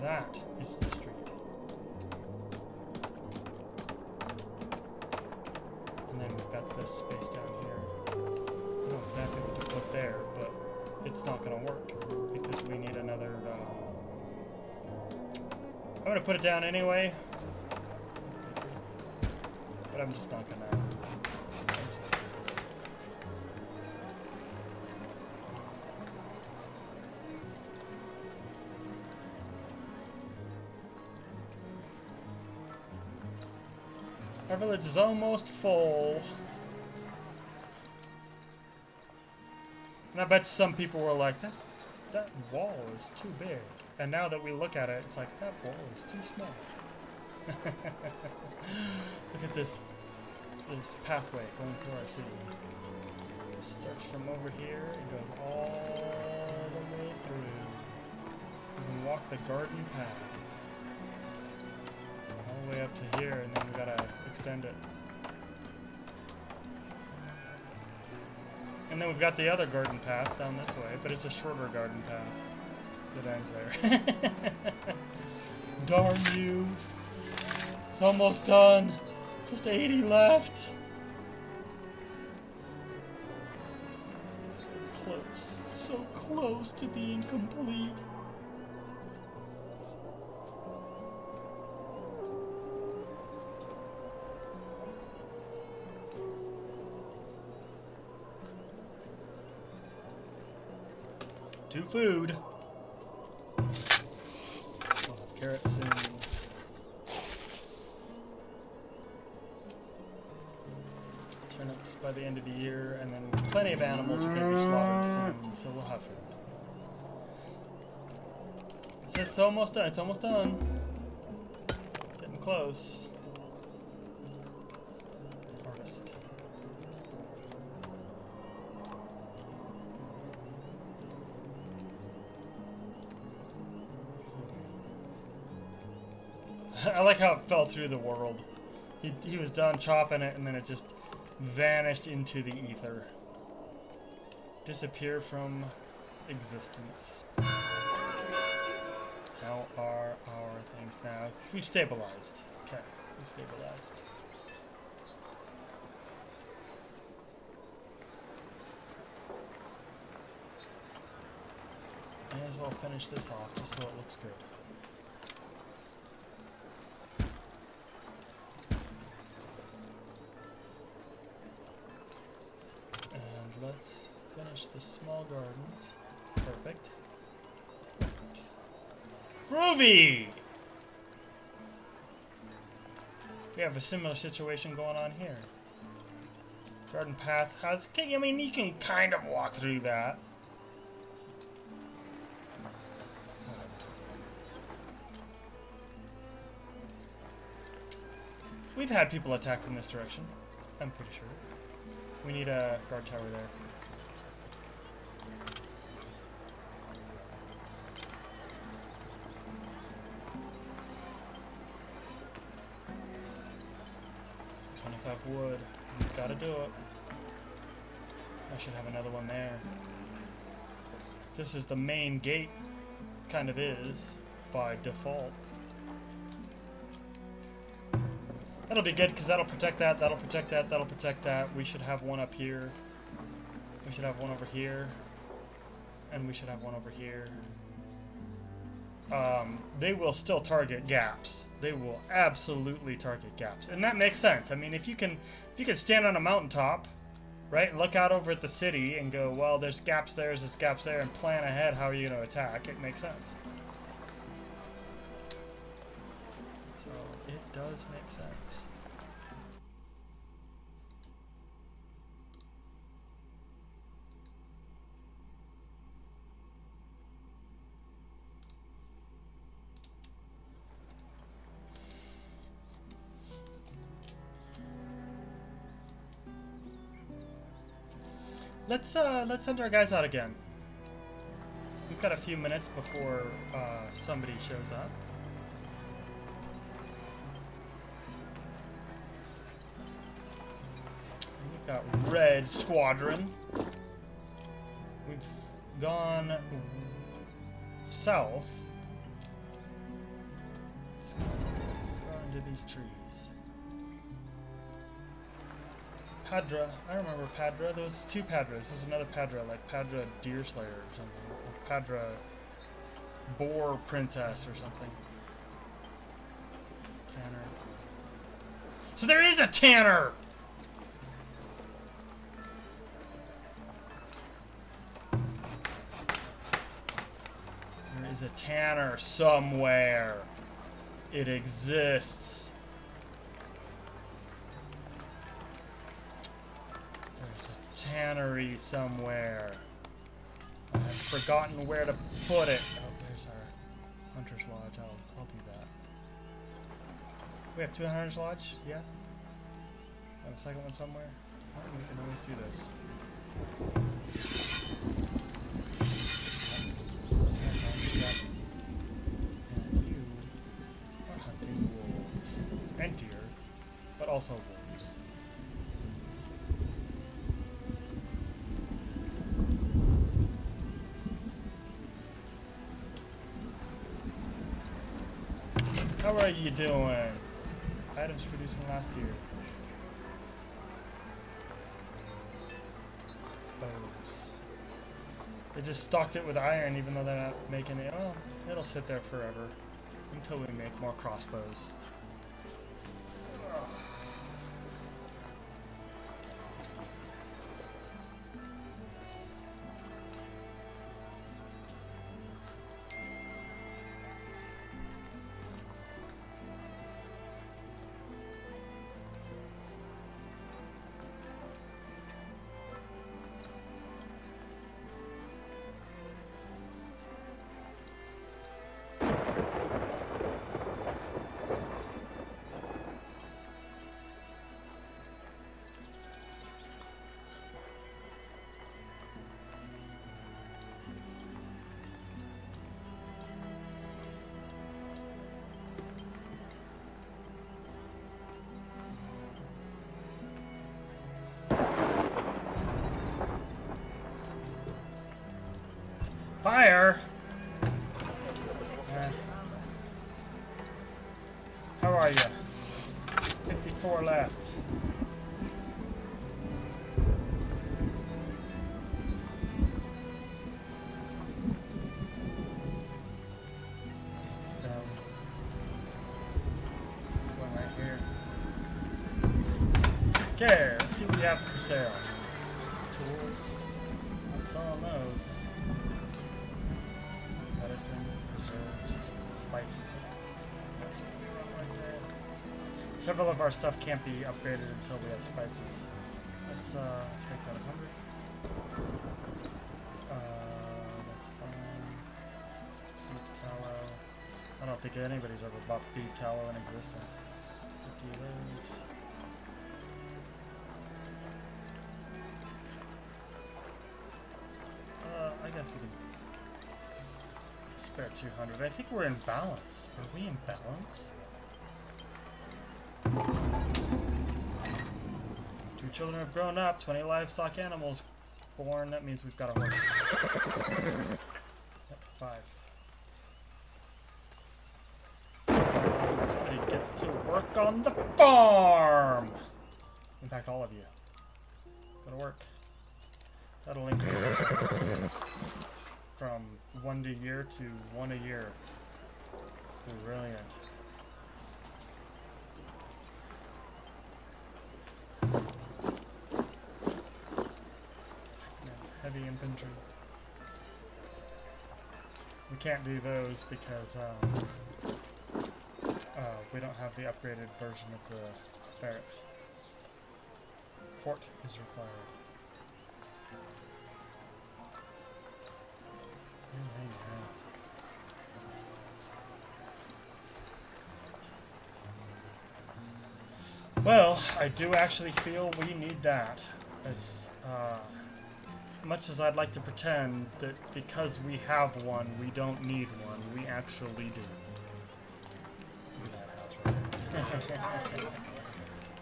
That is the street. And then we've got this space down here. I don't know exactly what to put there, but it's not going to work because we need another... I'm going to put it down anyway, but I'm just not going to... Our village is almost full. And I bet some people were like, that wall is too big. And now that we look at it, it's like, that wall is too small. Look at this pathway going through our city. It starts from over here and goes all the way through. You can walk the garden path. All the way up to here, and then we gotta extend it. And then we've got the other garden path down this way, but it's a shorter garden path that ends there. Darn you. It's almost done. Just 80 left. So close to being complete. To food. We'll have carrots soon. Turnips by the end of the year, and then plenty of animals are going to be slaughtered soon, so we'll have food. It's almost done. It's almost done. Getting close. Harvest. I like how it fell through the world. He was done chopping it, and then it just vanished into the ether. Disappear from existence. How are our things now? We've stabilized. Okay, we've stabilized. May as well finish this off just so it looks good. Let's finish the small gardens. Perfect. Groovy! We have a similar situation going on here. Garden path has... I mean, you can kind of walk through that. We've had people attack from this direction, I'm pretty sure. We need a guard tower there. Wood. We've got to do it. I should have another one there. This is the main gate, kind of is, by default. That'll be good, because that'll protect that, that'll protect that, that'll protect that. We should have one up here. We should have one over here. And we should have one over here. they will still target gaps. They will absolutely target gaps, and that makes sense. I mean, if you can stand on a mountaintop, right, and look out over at the city and go, well, there's gaps there, and plan ahead how you're going to attack, it makes sense. So it does make sense. Let's send our guys out again. We've got a few minutes before somebody shows up. We've got Red Squadron. We've gone south. Let's go into these trees. Padra. I remember Padra. There was two Padras. There's another Padra, like Padra Deerslayer or something. Or Padra Boar Princess or something. Tanner. So there is a Tanner! There is a Tanner somewhere. It exists. Tannery somewhere. I've forgotten where to put it. Oh, there's our Hunter's Lodge. I'll do that. We have two Hunter's Lodge? Yeah. Have a second one somewhere? Oh, we can always do this. And you are hunting wolves. And deer. But also wolves. How are you doing? Items produced from last year. Bows. They just stocked it with iron even though they're not making it. Well, it'll sit there forever. Until we make more crossbows. Ugh. Fire! How are you? 54 left. Stone. This one right here. Okay, let's see what we have for sale. Tools. I'm selling those. Medicine, preserves, spices. That's what we run right there. Several of our stuff can't be upgraded until we have spices. Let's make that 100. That's fine. Beef tallow. I don't think anybody's ever bought beef tallow in existence. 50 of those. I guess we can spare 200. I think we're in balance. Are we in balance? 2 children have grown up. 20 livestock animals born. That means we've got a horse. Yep, 5. Somebody gets to work on the farm. In fact, all of you. Go to work. That'll increase from 1 a year to 1 a year. Brilliant. Heavy infantry. We can't do those because we don't have the upgraded version of the barracks. Fort is required. Well, I do actually feel we need that. As much as I'd like to pretend that because we have one, we don't need one, we actually do. Look at that house right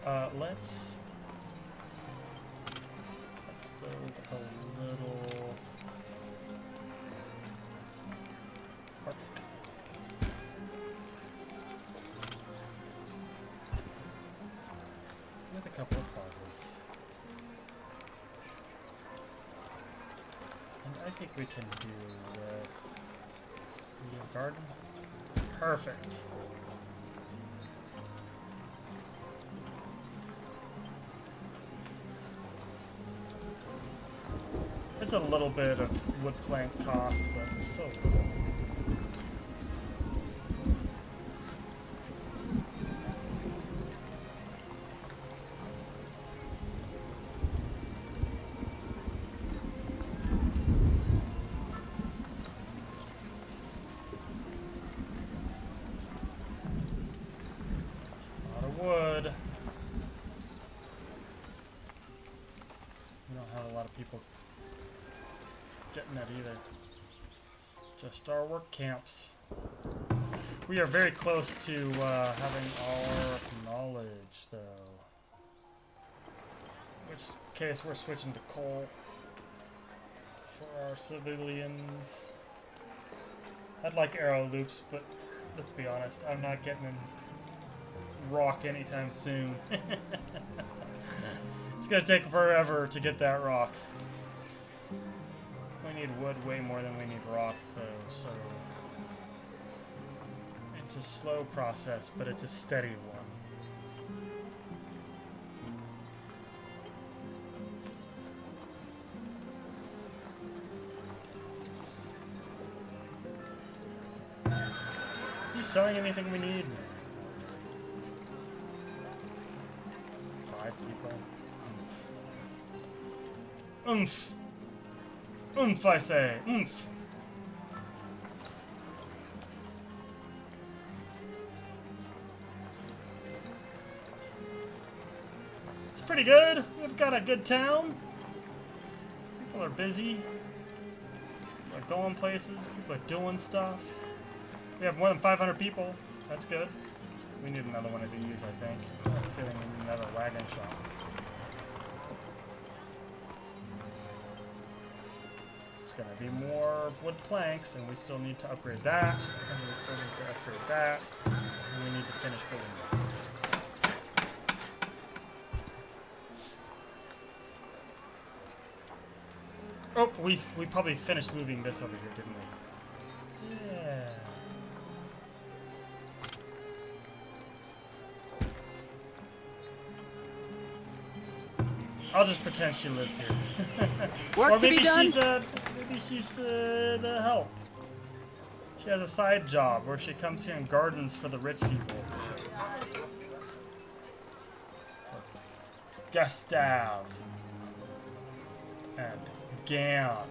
there. Let's build a little park. With a couple of plazas. And I think we can do with the garden. Perfect. It's a little bit of wood plank cost, but it's so little. Wood. We don't have a lot of people getting that either. Just our work camps. We are very close to having our knowledge, though. In which case we're switching to coal for our civilians. I'd like arrow loops, but let's be honest, I'm not getting them rock anytime soon. It's gonna take forever to get that rock. We need wood way more than we need rock, though, so it's a slow process, but it's a steady one. Are you selling anything we need? People. Oomph. Oomph, I say. Oomph. It's pretty good. We've got a good town. People are busy. People are going places. People are doing stuff. We have more than 500 people. That's good. We need another one of these, I think. I have a feeling we need another wagon shop. It's gonna be more wood planks, and we still need to upgrade that, and we still need to upgrade that, and we need to finish building that. Oh, we probably finished moving this over here, didn't we? Yeah. I'll just pretend she lives here. Work to be done. Maybe she's the help. She has a side job where she comes here and gardens for the rich people. Gustav and Gan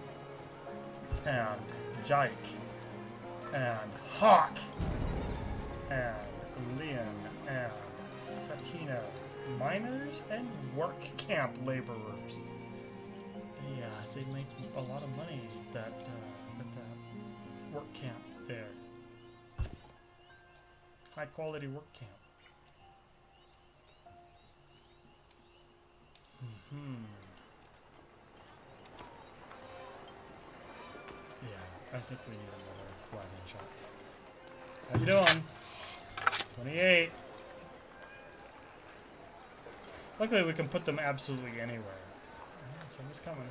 and Jike and Hawk and Leon and Satina. Miners and work camp laborers. They make a lot of money at that work camp there. High quality work camp. Yeah, I think we need another wagon shop. How you doing? 28. Luckily, we can put them absolutely anywhere. Oh, somebody's coming.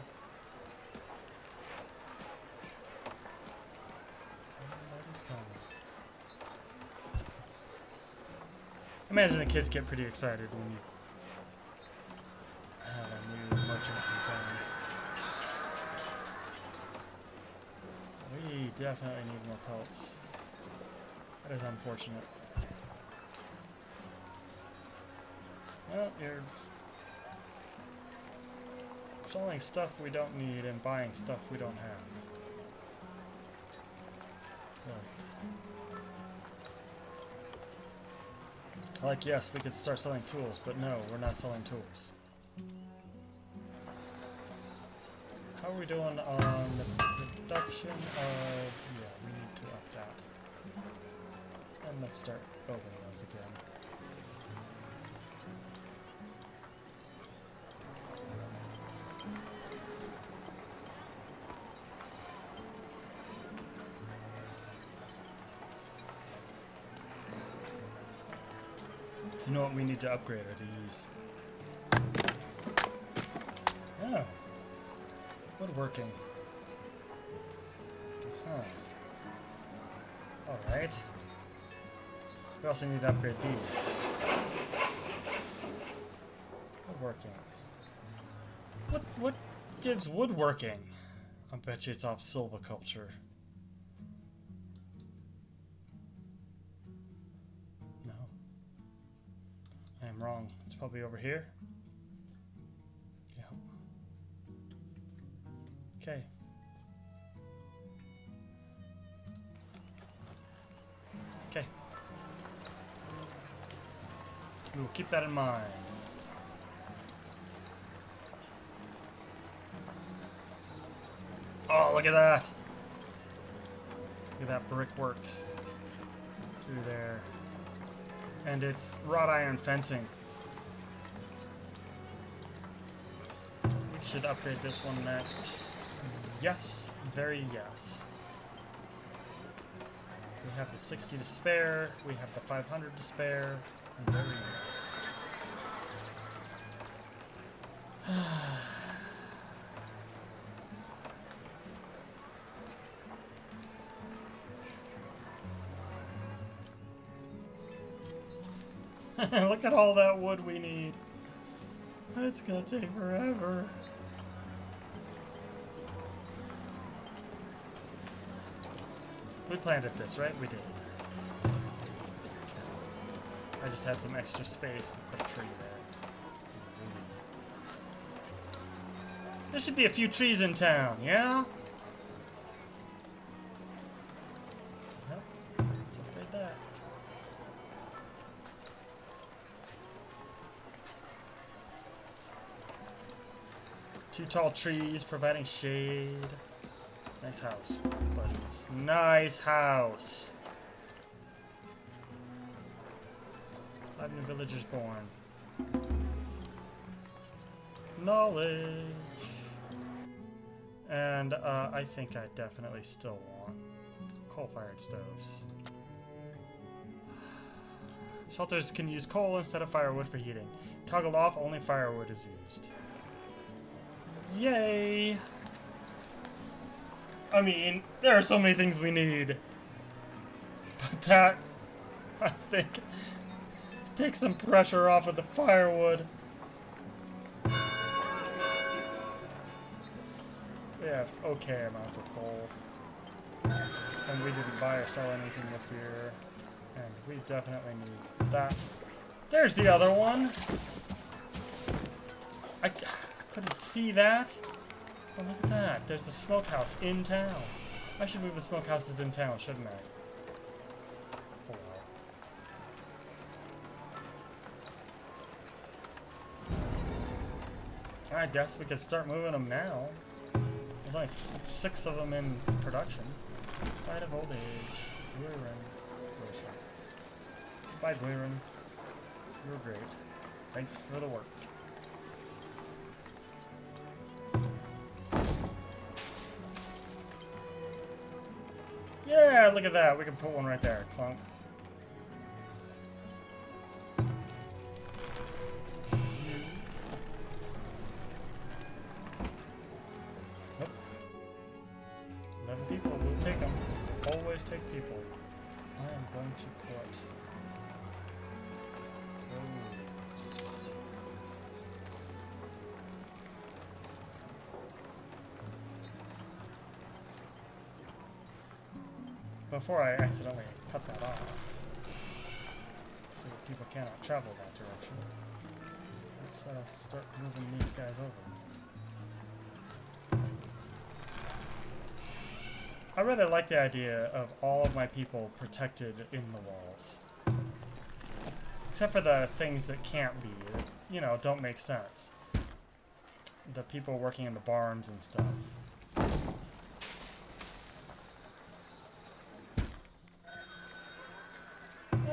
Somebody's coming. I imagine the kids get pretty excited when you have a new merchant in town. We definitely need more pelts. That is unfortunate. Well, you're selling stuff we don't need and buying stuff we don't have. Right. Like, yes, we could start selling tools, but no, we're not selling tools. How are we doing on the production of... Yeah, we need to up that. And let's start building those again. You know what we need to upgrade are these. Oh. Woodworking. Huh. Alright. We also need to upgrade these. Woodworking. What gives woodworking? I bet you it's off silviculture. No. I am wrong. It's probably over here. Yeah. Okay. Okay. We will keep that in mind. Oh, look at that! Look at that brickwork through there. And it's wrought iron fencing. We should upgrade this one next. Yes, very yes. We have the 60 to spare, we have the 500 to spare, and very nice. Look at all that wood we need. It's gonna take forever. We planted this, right? We did. I just had some extra space to put a tree there. There should be a few trees in town, yeah? Yep. Let's upgrade that. Two tall trees providing shade. Nice house, buddies. Nice house. 5 new villagers born. Knowledge. And I think I definitely still want coal-fired stoves. Shelters can use coal instead of firewood for heating. Toggled off, only firewood is used. Yay! I mean, there are so many things we need. But that, I think, takes some pressure off of the firewood. We have okay amounts of coal. And we didn't buy or sell anything this year. And we definitely need that. There's the other one! I couldn't see that. Oh, look at that. There's the smokehouse in town. I should move the smokehouses in town, shouldn't I? Oh, well. I guess we could start moving them now. There's only 6 of them in production. Light of old age. Guirin. Bye, Guirin. You were great. Thanks for the work. Yeah, look at that. We can put one right there. Clunk. Nope. 11 people. We'll take them. Always take people. I am going to put before I accidentally cut that off, so that people cannot travel that direction, let's start moving these guys over. I really like the idea of all of my people protected in the walls. Except for the things that can't be, that, you know, don't make sense. The people working in the barns and stuff.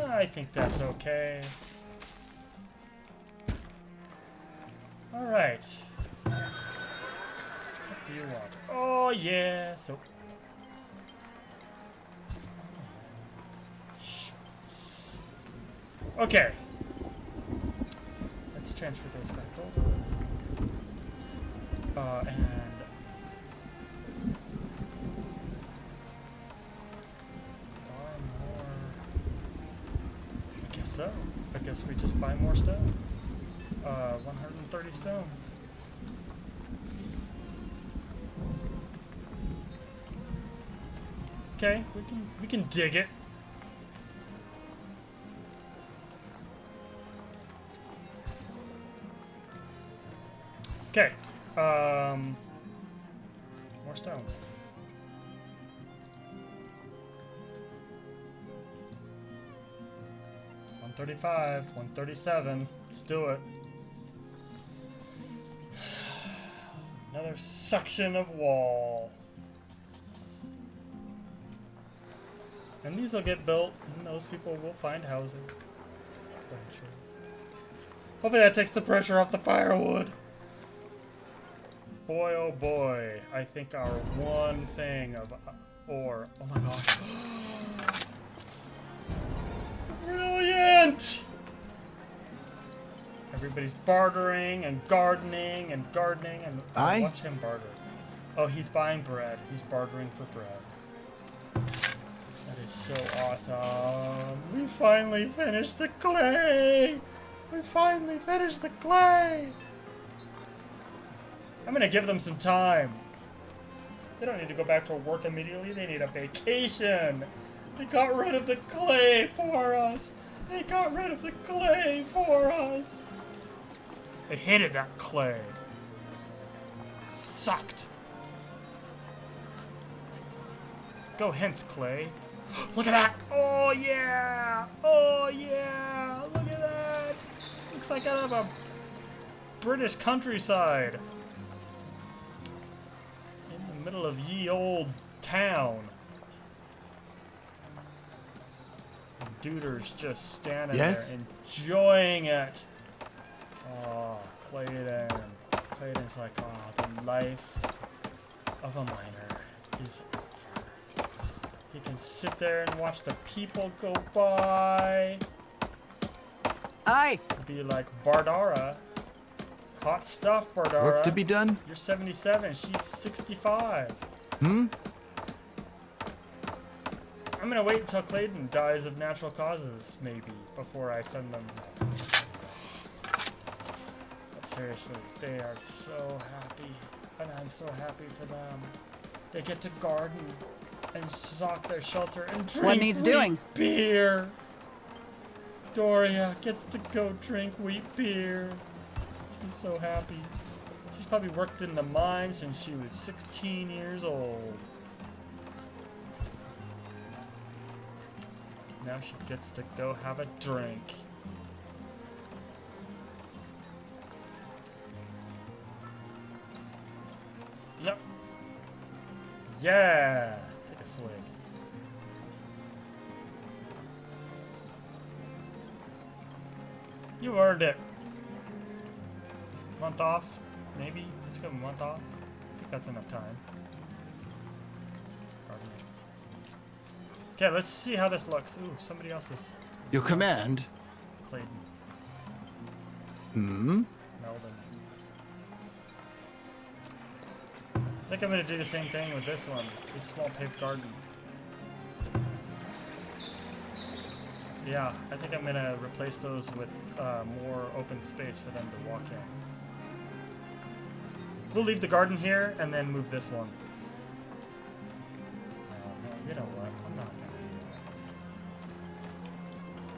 I think that's okay. Alright. What do you want? Oh, yeah. So. Okay. Let's transfer those back over. And. So, I guess we just buy more stone. 130 stone. Okay, we can dig it. Okay. More stone. 135, 137. Let's do it. Another section of wall. And these will get built, and those people will find housing. Hopefully that takes the pressure off the firewood. Boy, oh boy. I think our one thing of ore. Oh my gosh. Brilliant! Everybody's bartering and gardening and watch him barter. Oh, he's buying bread. He's bartering for bread. That is so awesome. We finally finished the clay! We finally finished the clay! I'm gonna give them some time. They don't need to go back to work immediately. They need a vacation. They got rid of the clay for us. They got rid of the clay for us. I hated that clay. Sucked. Go hence, clay. Look at that. Oh, yeah. Oh, yeah. Look at that. Looks like I have a British countryside. In the middle of ye old town. Duder's just standing there enjoying it. Oh, Clayton. Clayton's like, oh, the life of a miner is over. He can sit there and watch the people go by. Aye. Be like, Bardara. Hot stuff, Bardara. Work to be done? You're 77. She's 65. Hmm? I'm gonna wait until Clayton dies of natural causes, maybe, before I send them. But seriously, they are so happy, and I'm so happy for them. They get to garden and stock their shelter and drink What needs doing? beer. Doria gets to go drink wheat beer. She's so happy. She's probably worked in the mine since she was 16 years old. Now she gets to go have a drink. Yep. Yeah. Take a swig. You earned it. Month off? Maybe? Let's go a month off. I think that's enough time. Okay, let's see how this looks. Ooh, somebody else's. Your command? Clayton. Hmm? Melvin. I think I'm gonna do the same thing with this one. This small paved garden. Yeah, I think I'm gonna replace those with more open space for them to walk in. We'll leave the garden here and then move this one. Oh, no, you know what? I'm not gonna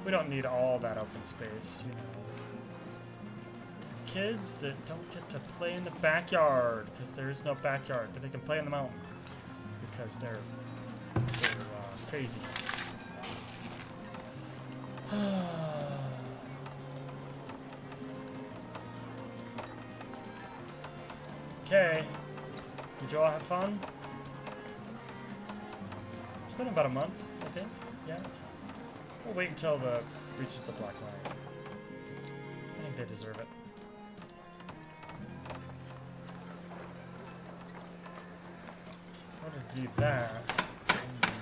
We don't need all that open space, you know. Kids that don't get to play in the backyard because there is no backyard, but they can play in the mountain because they're crazy. Okay. Did you all have fun? It's been about a month, I think. Yeah. We'll wait until the reaches the black line. I think they deserve it. In order to do that, I need that.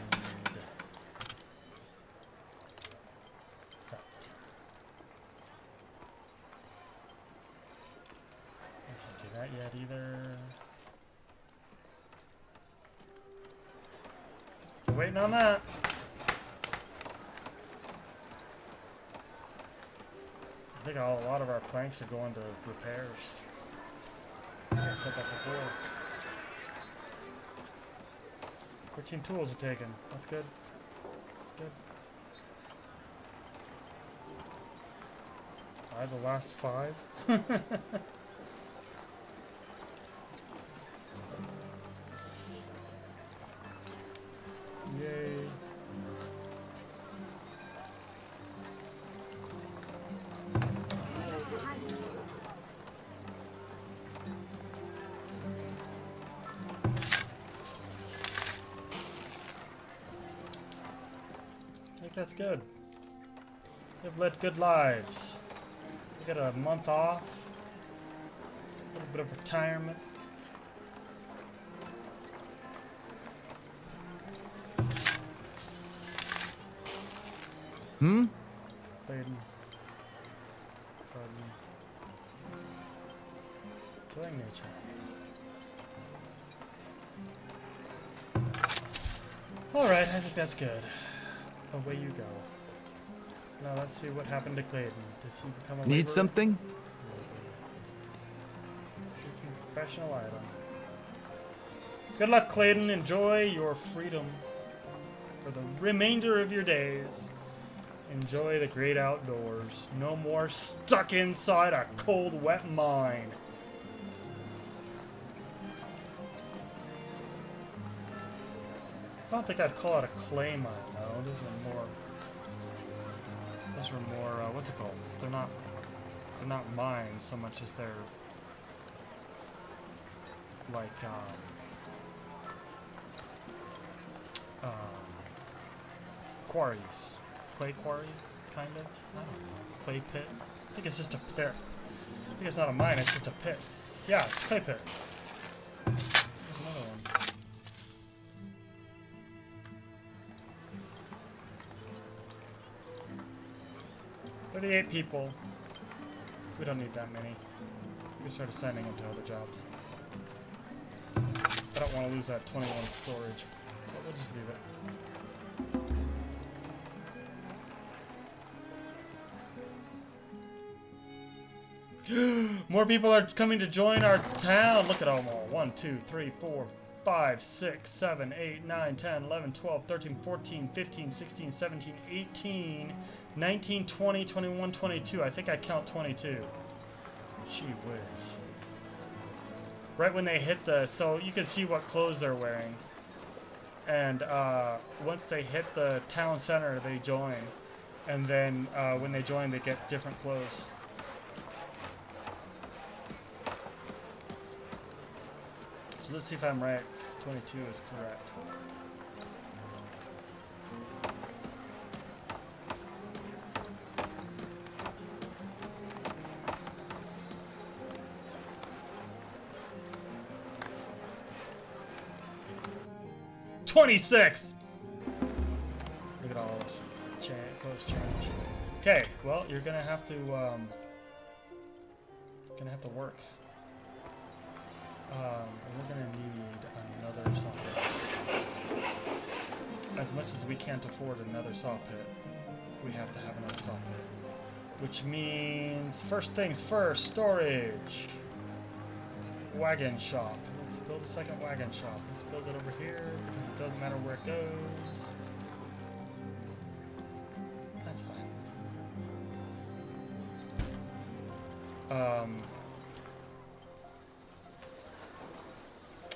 I can't do that yet either. We're waiting on that. I think a lot of our planks are going to repairs. I think I said that before. 14 tools are taken. That's good. That's good. Buy the last 5. Yay. I think that's good. They've led good lives. They got a month off. A little bit of retirement. Hmm? Clayton. Pardon. Enjoying nature. Alright, I think that's good. Away you go. Now let's see what happened to Clayton. Does he become a Need laborer? something? Seeking professional item. Good luck, Clayton. Enjoy your freedom for the remainder of your days. Enjoy the great outdoors. No more stuck inside a cold, wet mine. I don't think I'd call it a clay mine, though. Those are more, what's it called? They're not mines so much as they're like, quarries. Clay quarry, kind of? I don't know. Clay pit? I think it's just a pit. I think it's not a mine, it's just a pit. Yeah, it's a clay pit. There's another one. "38 people. We don't need that many. We can start assigning them to other jobs. I don't want to lose that 21 storage, so we'll just leave it. More people are coming to join our town. Look at them all. 1, 2, 3, 4, 5, 6, 7, 8, 9, 10, 11, 12, 13, 14, 15, 16, 17, 18, 19, 20, 21, 22. I think I count 22. Gee whiz. Right when they hit the... So you can see what clothes they're wearing. And once they hit the town center, they join. And then when they join, they get different clothes. So let's see if I'm right. 22 is correct. $26! Look at all those close change. Okay, well, you're gonna have to work. We're gonna need another saw pit. As much as we can't afford another saw pit, we have to have another saw pit. Which means, first things first, storage. Wagon shop. Let's build a second wagon shop. Let's build it over here, because it doesn't matter where it goes. That's fine.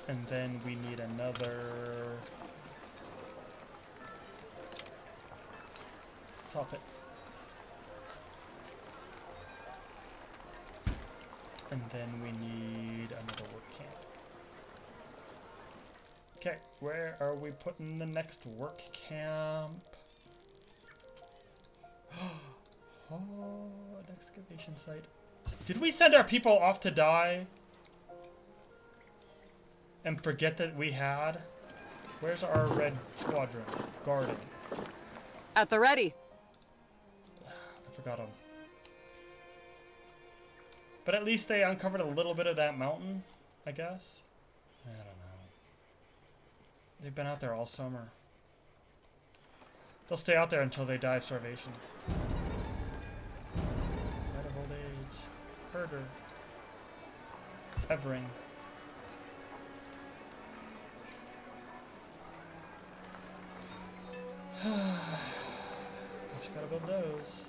And then we need another saw pit. And then we need another work camp. Okay, where are we putting the next work camp? Oh, an excavation site. Did we send our people off to die? And forget that we had? Where's our red squadron? Guarding. At the ready. I forgot them. But at least they uncovered a little bit of that mountain, I guess. I don't know. They've been out there all summer. They'll stay out there until they die of starvation. Light of old age. Herder. Evering. Just gotta build those.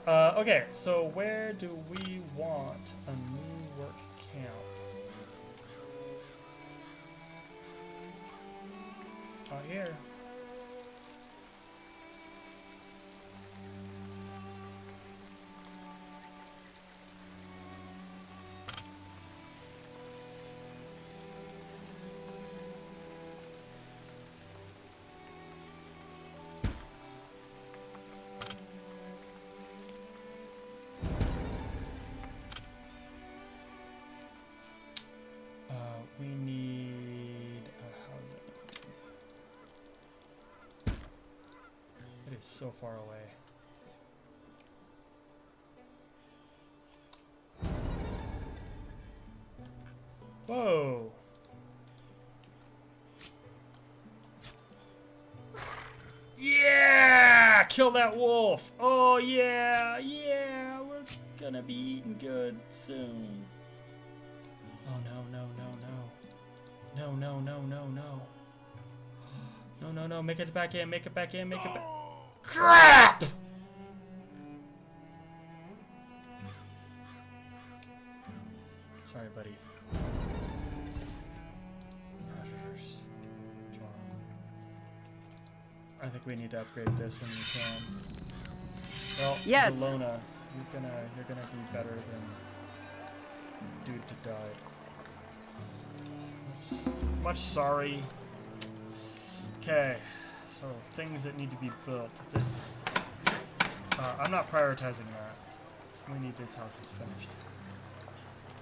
Okay, so where do we want a new work camp? Out here. We need a housing. It is so far away. Whoa! Yeah! Kill that wolf! Oh yeah! Yeah! We're gonna be eating good soon. Oh no, no, no, no. No, no, no, no, no. No, no, no. Make it back in, make it back in, make it back. Crap! Sorry, buddy. Predators. Charm. I think we need to upgrade this when we can. Well, Yes. Bologna, you're gonna be better than dude to die. Much sorry. Okay, so things that need to be built. This, I'm not prioritizing that. We need these houses finished.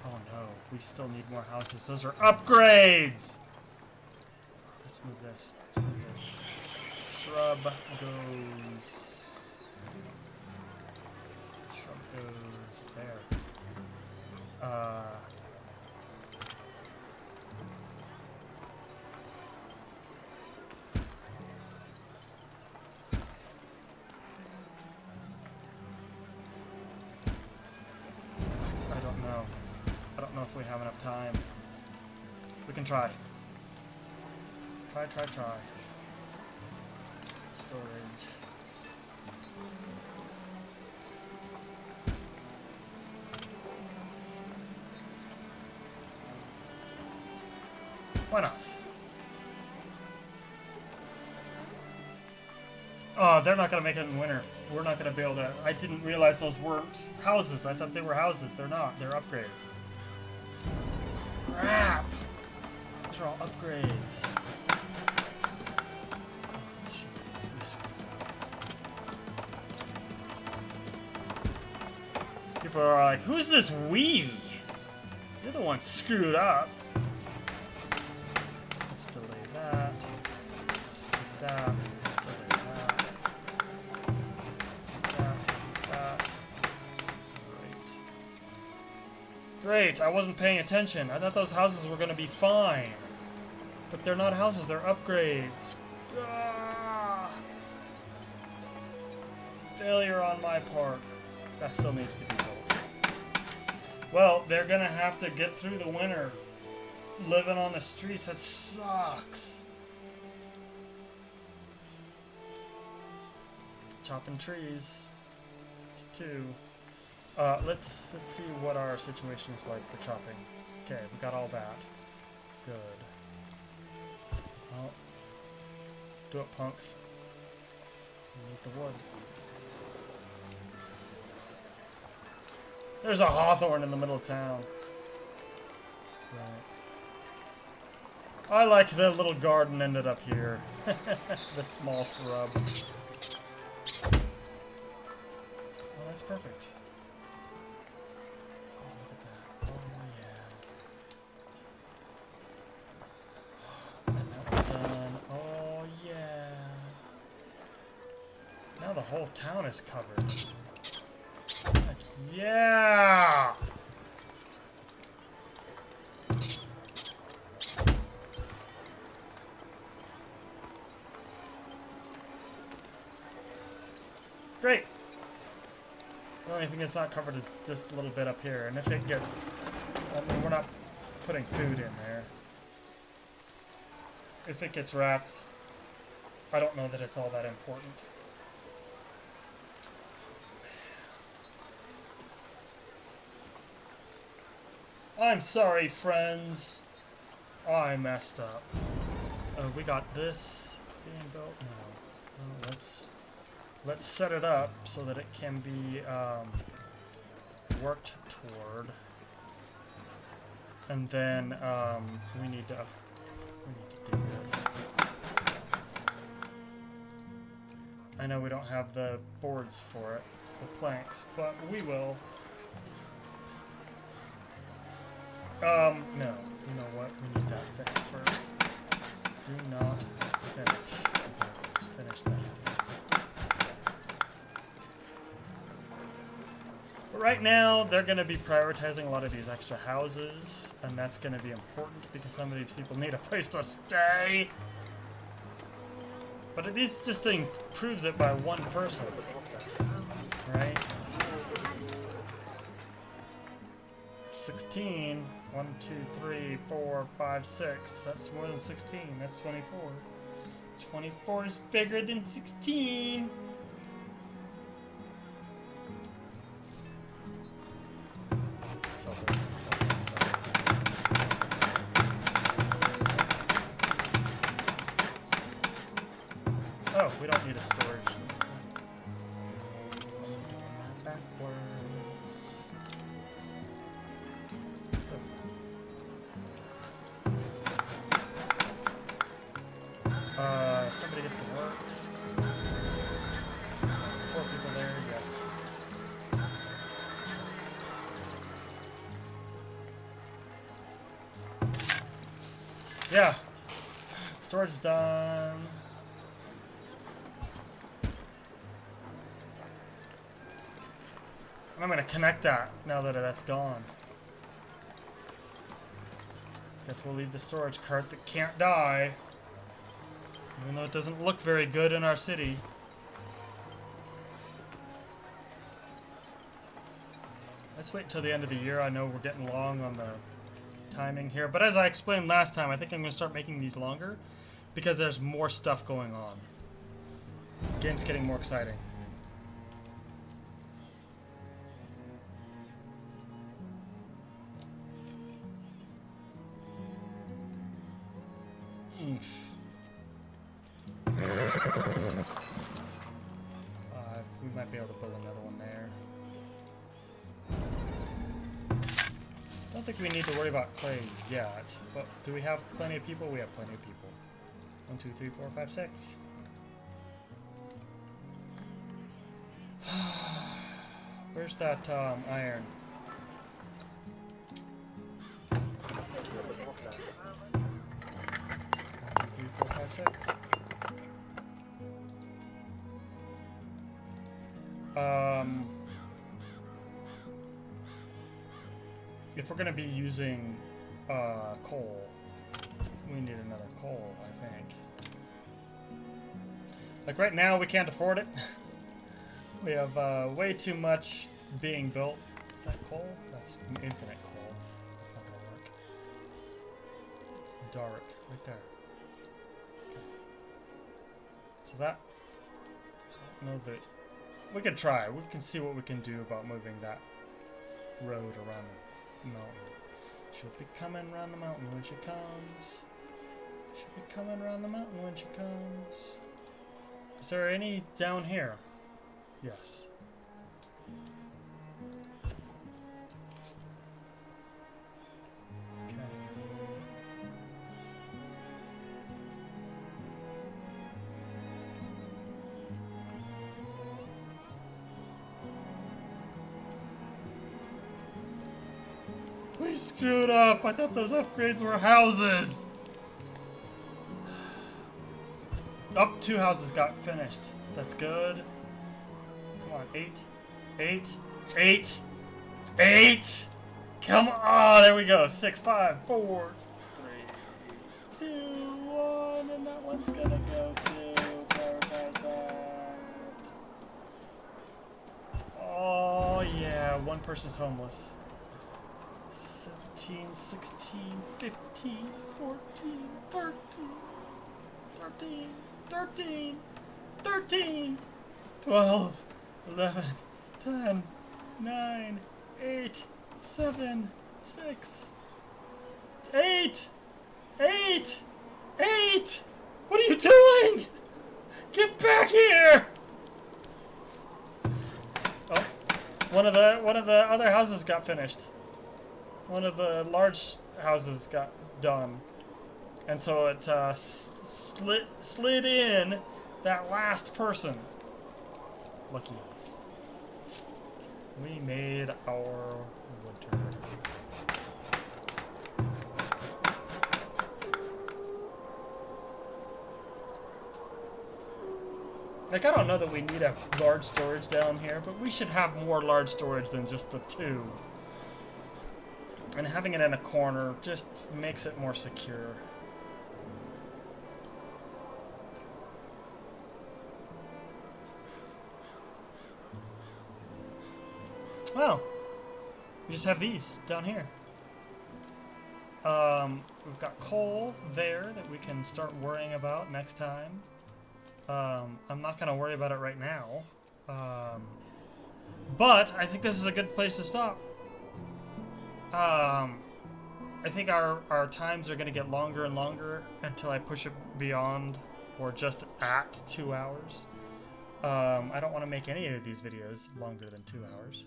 Oh no, we still need more houses. Those are upgrades! Let's move this. Let's move this. Shrub goes... Shrub goes there. I don't know if we have enough time. We can try. Try. Storage. Why not? Oh, they're not gonna make it in winter. We're not gonna be able to. I didn't realize those weren't houses. I thought they were houses. They're not. They're upgrades. Crap! Those are all upgrades. Oh, jeez. People are like, who's this we? You're the one screwed up. Let's delay that. Skip that. Great, I wasn't paying attention. I thought those houses were going to be fine. But they're not houses, they're upgrades. Ah! Failure on my part. That still needs to be built. Well, they're going to have to get through the winter living on the streets. That sucks. Chopping trees. 2. Let's see what our situation is like for chopping. Okay, we got all that. Good. Well, do it, punks. We need the wood. There's a hawthorn in the middle of town. Right. I like the little garden ended up here. The small shrub. Oh, that's perfect. Oh, look at that. Oh, yeah. And that was done. Oh, yeah. Now the whole town is covered. Heck yeah! Great! The only thing that's not covered is just a little bit up here, and if it gets... I mean, we're not putting food in there. If it gets rats, I don't know that it's all that important. I'm sorry, friends. I messed up. We got this being built? No. Let's set it up so that it can be worked toward. And then we need to do this. I know we don't have the boards for it, the planks, but we will. No. You know what? We need that finished first. Do not finish. Finish that. But right now, they're going to be prioritizing a lot of these extra houses, and that's going to be important because some of these people need a place to stay. But at least just improves it by one person, right? 16. 1, 2, 3, 4, 5, 6. That's more than 16. That's 24. 24 is bigger than 16. Oh, we don't need a storage. Backwards. Somebody gets to work. 4 people there, yes. Yeah. Storage is done. And I'm gonna connect that now that that's gone. Guess we'll leave the storage cart that can't die. Even though it doesn't look very good in our city. Let's wait till the end of the year. I know we're getting long on the timing here. But as I explained last time, I think I'm going to start making these longer. Because there's more stuff going on. The game's getting more exciting. We might be able to build another one there. I don't think we need to worry about clay yet, but do we have plenty of people? We have plenty of people. 1, 2, 3, 4, 5, 6. Where's that iron? 1, 2, 3, 4, 5, 6. If we're going to be using coal, we need another coal, I think. Like right now, we can't afford it. We have way too much being built. Is that coal? That's infinite coal. It's not going to work. It's dark, right there. Okay. So that, I don't know that, we can try. We can see what we can do about moving that road around the mountain. She'll be coming around the mountain when she comes. She'll be coming around the mountain when she comes. Is there any down here? Yes. Okay. We screwed up. I thought those upgrades were houses. Oh, 2 houses got finished. That's good. Come on, 8, 8, 8, 8. Come on, there we go. 6, 5, 4, 3, 2, 1, and that one's gonna go to Farthest. Oh yeah, one person's homeless. 17, 16, 15, 14, 13, 13, 13, 13, 12, 11, 10, 9, 8, 7, 6, 8, 8, 8! What are you doing? Get back here! Oh, one of the other houses got finished. One of the large houses got done. And so it slid in that last person. Lucky us. We made our winter. Like, I don't know that we need a large storage down here, but we should have more large storage than just the 2. And having it in a corner just makes it more secure. Well, we just have these down here. We've got coal there that we can start worrying about next time. I'm not going to worry about it right now. But I think this is a good place to stop. I think our times are going to get longer and longer until I push it beyond or just at 2 hours. I don't want to make any of these videos longer than 2 hours.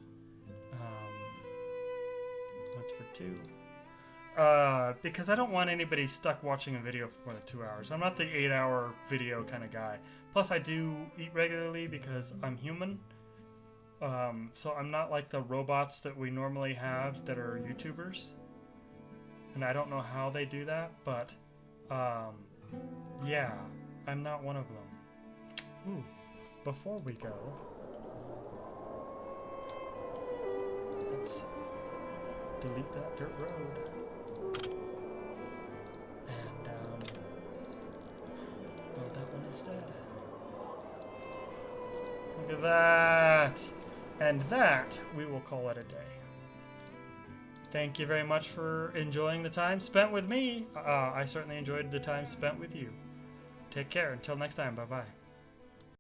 Mudford 2. Because I don't want anybody stuck watching a video for more than 2 hours. I'm not the 8-hour video kind of guy. Plus, I do eat regularly because I'm human. So I'm not like the robots that we normally have that are YouTubers. And I don't know how they do that, but yeah, I'm not one of them. Ooh, before we go, let's delete that dirt road and build that one instead. Look at that! And that, we will call it a day. Thank you very much for enjoying the time spent with me. I certainly enjoyed the time spent with you. Take care. Until next time. Bye-bye.